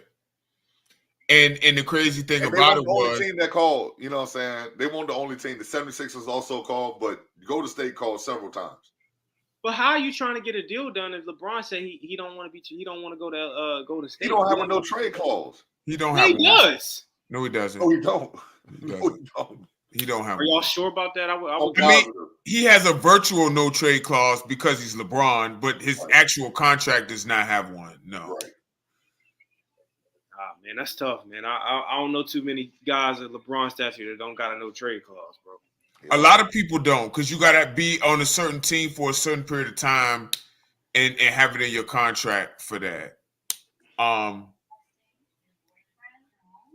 And the crazy thing And they about weren't it the only was, team that called. You know what I'm saying? They weren't the only team. The 76ers also called, but Golden State called several times. But how are you trying to get a deal done if LeBron said he don't want to be he don't want to go to State? He don't have a no trade clause. he don't Yeah, have he one. does. No, he doesn't. No, he don't. He No, doesn't. he don't. He don't have Are y'all one. sure about that? I I'm would I mean, positive. he has a virtual no trade clause because he's LeBron, but his Right. actual contract does not have one. No. Right. man, that's tough, man. I don't know too many guys at LeBron stature that don't got a no trade clause, bro. A lot of people don't, because you gotta be on a certain team for a certain period of time and have it in your contract for that. I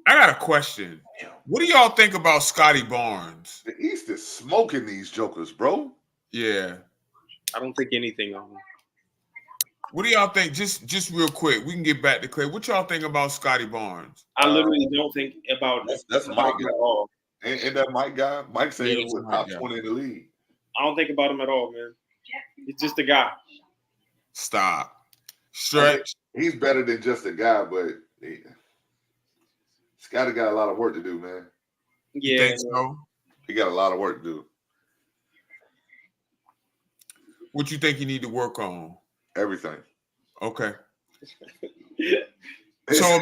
got a question. What do y'all think about Scotty Barnes? The East is smoking these jokers, bro. Yeah. I don't think anything of him. What do y'all think? Just real quick, we can get back to Clay. What y'all think about Scotty Barnes? I literally don't think about That's about Mike him at all. And that Mike guy, Mike said Yeah, he that's was Mike top guy. 20 in the league. I don't think about him at all, man. He's just a guy. Stop. Stretch. He's better than just a guy, but Scotty got a lot of work to do, man. You Yeah. think so? He got a lot of work to do. What you think you need to work on? Everything. Okay. So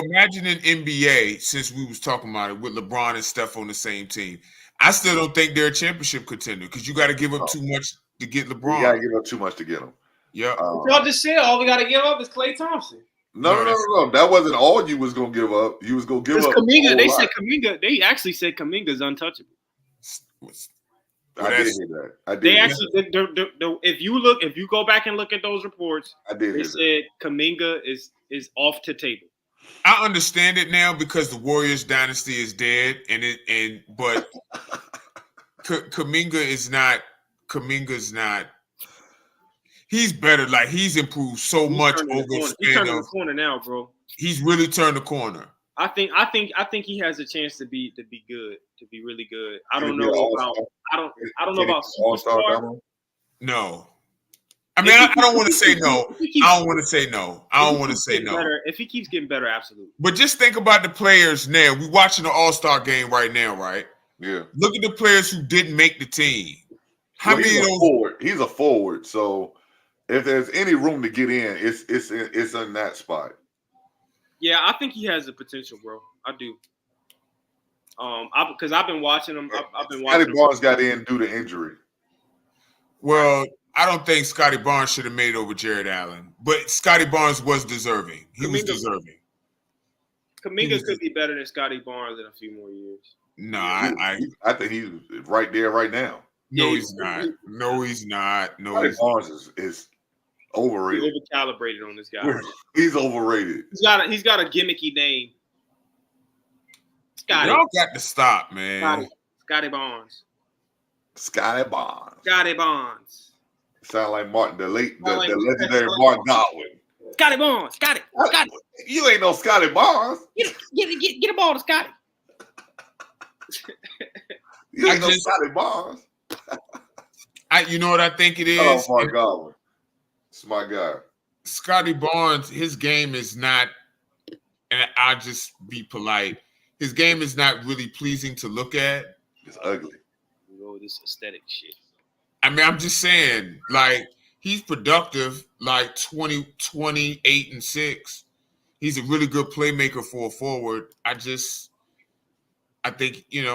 imagine an NBA, since we was talking about it, with LeBron and Steph on the same team. I still don't think they're a championship contender because you got to give up too much to get You gotta LeBron. give up too much to get him. Yeah. Y'all just said all we got to give up is Klay Thompson. No. That wasn't all you was gonna give up. You was gonna give Because up. Kuminga, a they whole said lot. Kuminga. They actually said Kuminga's untouchable. I did hear that. I did. They hear actually, if you go back and look at those reports, that. I did they hear that. said Kuminga is off the table. I understand it now because the Warriors dynasty is dead, but Kuminga's not. He's better. Like he's improved so much He's over turning the corner now, bro. He's really turned the corner. I think he has a chance to be good, to be really good. I Can don't he know be an about all-star? I don't know Can he about be an all-star, superstar. Damo? No. I mean, I don't want to say no. I don't want to say no. I don't want to say no. If he keeps getting better, absolutely. But just think about the players now. We're watching the All-Star game right now, right? Yeah. Look at the players who didn't make the team. How Well, many of those? forward. He's a forward, so if there's any room to get in, it's in that spot. Yeah, I think he has the potential, bro. I do. Because I've been watching him. I've been watching. Scotty Barnes got in due to injury. Well, I don't think Scotty Barnes should have made it over Jared Allen, but Scotty Barnes was deserving. He was deserving. Kuminga could be better than Scotty Barnes in a few more years. No, I think he's right there right now. No, Yeah, he's not. No, he's not. No, Scotty he's Barnes is overrated. He's overcalibrated on this guy. He's overrated. He's got a gimmicky name. Scotty. Y'all got to stop, man. Scotty Barnes. Scotty Barnes. Scotty Barnes. Sound like Martin, the like- legendary Martin Godwin. Scotty Barnes. Scotty. You ain't no Scotty Barnes. Get a ball to Scotty. You ain't no just- Scotty Barnes. You know what I think it Oh, is? Martin Godwin. It's my guy. Scotty Barnes, his game is not, and I'll just be polite, his game is not really pleasing to look at. It's ugly. We go with this aesthetic shit. I mean, I'm just saying, like, he's productive, like 28 and 6. He's a really good playmaker for a forward. I think, we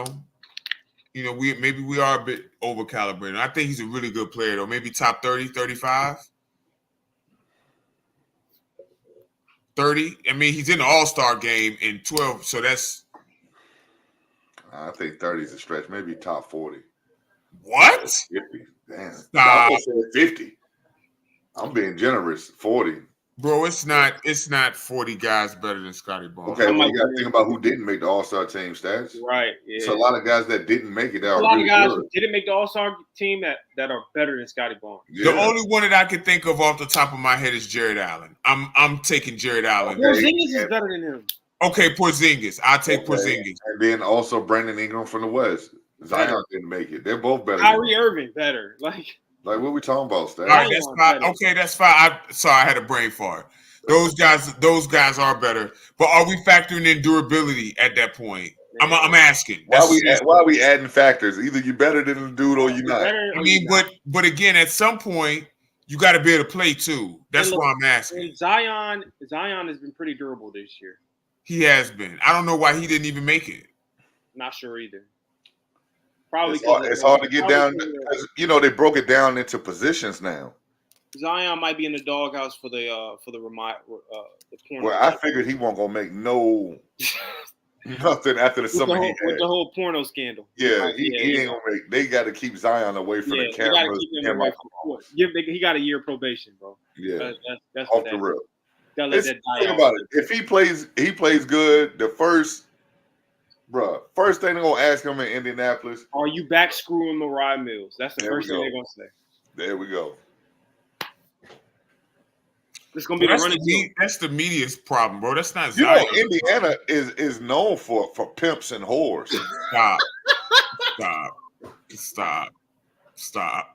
are a bit over calibrated. I think he's a really good player though. Maybe top 30, 35. 30. I mean, he's in the All-Star game in 12, so that's I think 30 is a stretch. Maybe top 40. what? 50. Damn. Stop. I said 50. I'm being generous. 40. Bro, it's not 40 guys better than Scotty Barnes. Okay, well, you got to think about who didn't make the All-Star team stats. Right. Yeah. It's a lot of guys that didn't make it. That a are lot really of guys good. who didn't make the All-Star team that are better than Scotty Barnes. Yeah. The only one that I can think of off the top of my head is Jared Allen. I'm taking Jared Allen. Okay. Porzingis is better than him. Okay, Porzingis. I'll take Okay. Porzingis. And then also Brandon Ingram from the West. Zion Better. didn't make it. They're both better. Kyrie Irving better. Like what we talking about, Stan? All right, that's Zion fine. better. Okay, that's fine. Sorry, I had a brain fart. Those guys are better. But are we factoring in durability at that point? I'm asking. Why are we adding factors? Either you better than the dude or you're not. I mean, but again, at some point, you got to be able to play too. That's why I'm asking. Zion has been pretty durable this year. He has been. I don't know why he didn't even make it. Not sure either. Probably it's hard to get down. You know, they broke it down into positions now. Zion might be in the doghouse for the porno. Well, I figured he wasn't gonna make nothing after the summer he had. With the whole porno scandal. Yeah, he ain't gonna make. They got to keep Zion away from the cameras. They got to keep him away from the court. He got a year probation, bro. Yeah, that's off the rip. Think about it. If he plays good. First thing they're gonna ask him in Indianapolis: are you back screwing Mariah Mills? That's the first thing they're gonna say. There we go. It's gonna be that's the media's problem, bro. That's not Zion. Indiana is known for pimps and whores. Stop.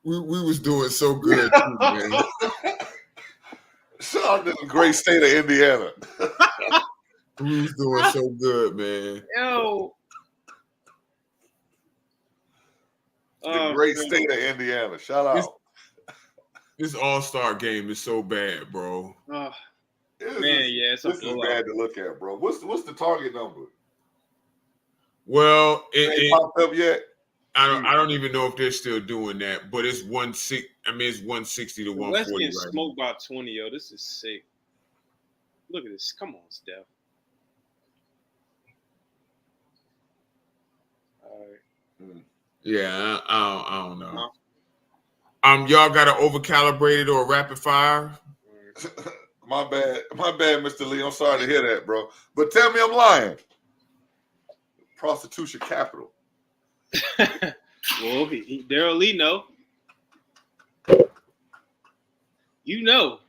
We was doing so good too, man. Shout out to the great state of Indiana. We was doing so good, man. Yo. The great state of Indiana. Shout out. This All-Star game is so bad, bro. This is bad to look at, bro. What's the target number? Well, it popped up yet? I don't even know if they're still doing that, but it's 160. I mean, it's 160 to 140. Let's get smoked by 20, yo. This is sick. Look at this. Come on, Steph. All right. Yeah, I don't know. Y'all got to overcalibrate it or rapid fire? My bad, Mr. Lee. I'm sorry to hear that, bro. But tell me I'm lying. Prostitution capital. Well, Daryl Lee know. You know.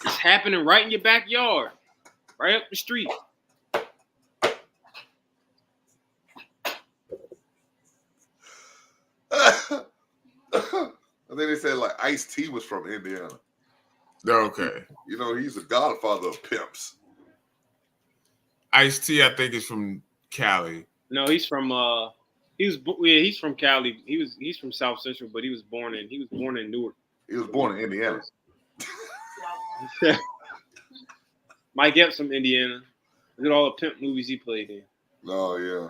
It's happening right in your backyard. Right up the street. I think they said like Ice-T was from Indiana. Okay. You know, he's the godfather of pimps. Ice-T, I think, is from Cali. No, he's from he's from Cali. He's from South Central, but he was born in Newark. He was born in Indiana. Mike Epps from Indiana. Look at all the pimp movies he played in. Oh yeah.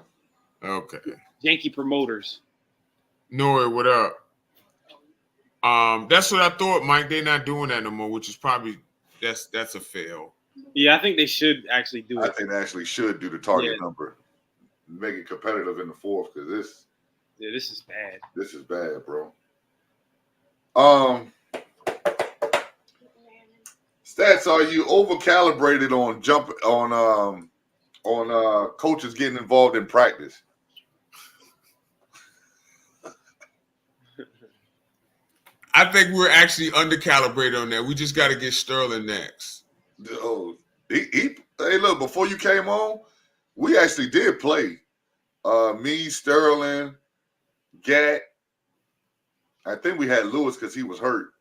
Okay. Yankee Promoters. Nori, what up? That's what I thought, Mike. They're not doing that no more, which is probably that's a fail. Yeah, I think they should actually do it. I think they actually should do the target number, make it competitive in the fourth because this is bad. This is bad, bro. Stats, are you overcalibrated on coaches getting involved in practice? I think we're actually undercalibrated on that. We just got to get Sterling next. Oh, hey, look, before you came on, we actually did play. Me, Sterling, Gat. I think we had Lewis because he was hurt.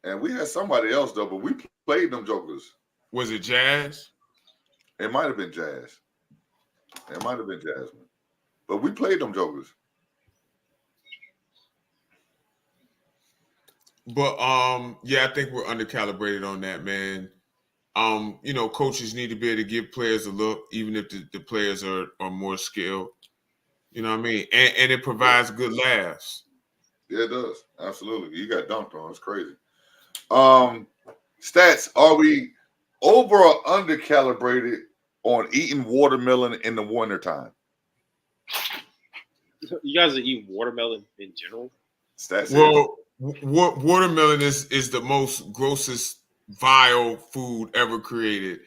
And we had somebody else, though, but we played them jokers. Was it Jazz? It might have been Jazz. It might have been Jasmine. But we played them jokers. But yeah, I think we're undercalibrated on that, man. Coaches need to be able to give players a look, even if the players are more skilled. You know what I mean? And it provides good laughs. Yeah, it does. Absolutely. You got dunked on. It's crazy. Stats, are we over or undercalibrated on eating watermelon in the wintertime? You guys are eating watermelon in general? Stats. Well, watermelon is the most grossest, vile food ever created.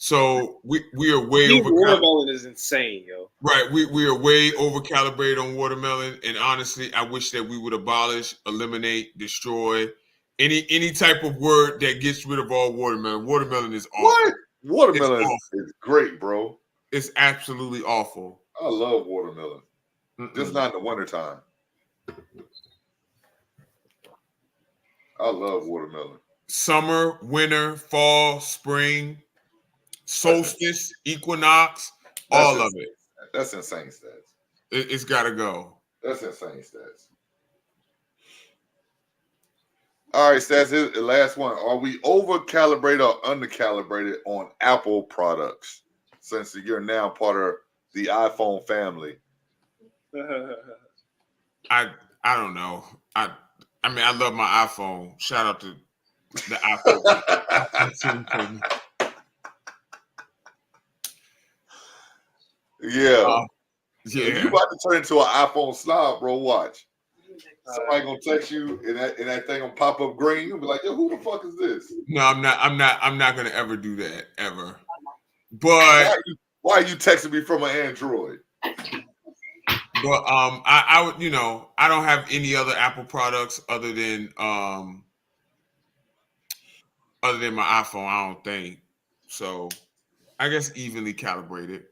So we are way These over watermelon is insane, yo. right. We are way over calibrated on watermelon, and honestly, I wish that we would abolish, eliminate, destroy any type of word that gets rid of all watermelon. Watermelon is awful. What? Watermelon It's is great, bro. It's absolutely awful. I love watermelon. Just not in the wintertime. I love watermelon. Summer, winter, fall, spring, solstice, equinox, all of it. That's insane stats. It's got to go. That's insane stats. All right, stats. Here's the last one. Are we over calibrated or under calibrated on Apple products? Since you're now part of the iPhone family. I don't know. I mean, I love my iPhone. Shout out to the iPhone. Yeah. Yeah. If you about to turn into an iPhone slob, bro, watch. Somebody gonna text you and that thing gonna pop up green. You'll be like, yo, who the fuck is this? No, I'm not gonna ever do that ever. But why are you texting me from an Android? But I would, I don't have any other Apple products other than my iPhone. I don't think so. I guess evenly calibrated.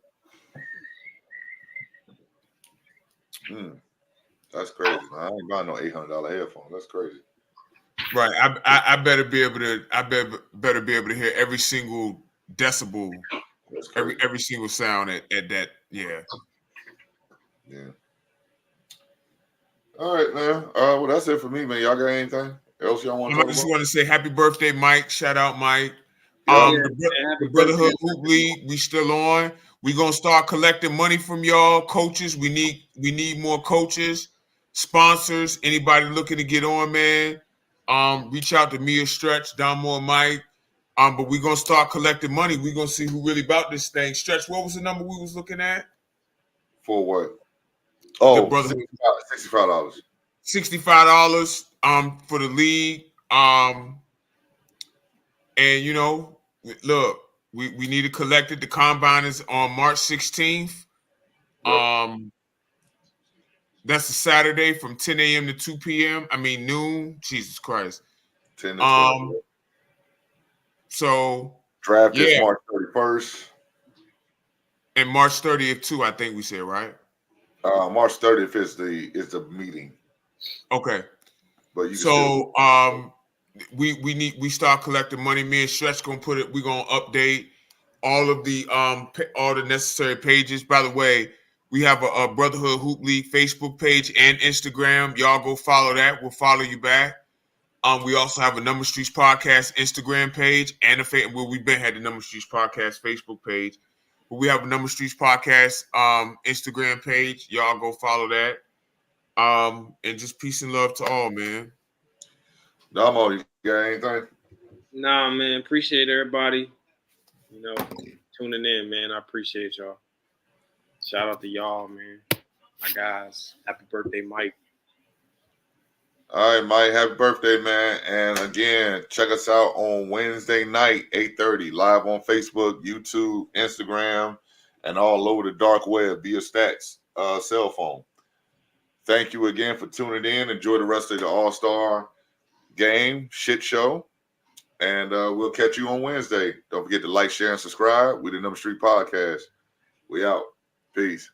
That's crazy, man. I ain't buying no $800 headphone. That's crazy. Right. I better be able to. I better be able to hear every single decibel, every single sound at that. Yeah. Yeah. All right, man. Well, that's it for me, man. Y'all got anything else y'all want to talk about? I just want to say happy birthday, Mike. Shout out, Mike. The Brotherhood Hoop League, we still on. We're gonna start collecting money from y'all, coaches. We need more coaches, sponsors, anybody looking to get on, man. Reach out to me or Stretch, Damo and Mike. But we're gonna start collecting money. We're gonna see who really about this thing. Stretch, what was the number we was looking at? For what? Oh, $65. $65 for the league. And look, we need to collect it. The combine is on March 16th. Yep. That's a Saturday from 10 a.m. to 2 p.m. I mean noon. Jesus Christ. 10 to 12. So draft is March 31st. And March 30th too, I think we said, right? March 30th is the meeting. Okay. But we start collecting money. Me and Stretch we're gonna update all of the all the necessary pages. By the way, we have a Brotherhood Hoop League Facebook page and Instagram. Y'all go follow that. We'll follow you back. We also have a Number Streets Podcast Instagram page and we've been had the Number Streets Podcast Facebook page. But we have a Number Streets Podcast Instagram page. Y'all go follow that. And just peace and love to all, man. Damo, you got anything? Nah, man. Appreciate everybody. Tuning in, man. I appreciate y'all. Shout out to y'all, man. My guys. Happy birthday, Mike. All right, Mike. Happy birthday, man. And again, check us out on Wednesday night, 8:30, live on Facebook, YouTube, Instagram, and all over the dark web via Stats cell phone. Thank you again for tuning in. Enjoy the rest of the All-Star game, shit show. And we'll catch you on Wednesday. Don't forget to like, share, and subscribe. We the Number Street Podcast. We out. Peace.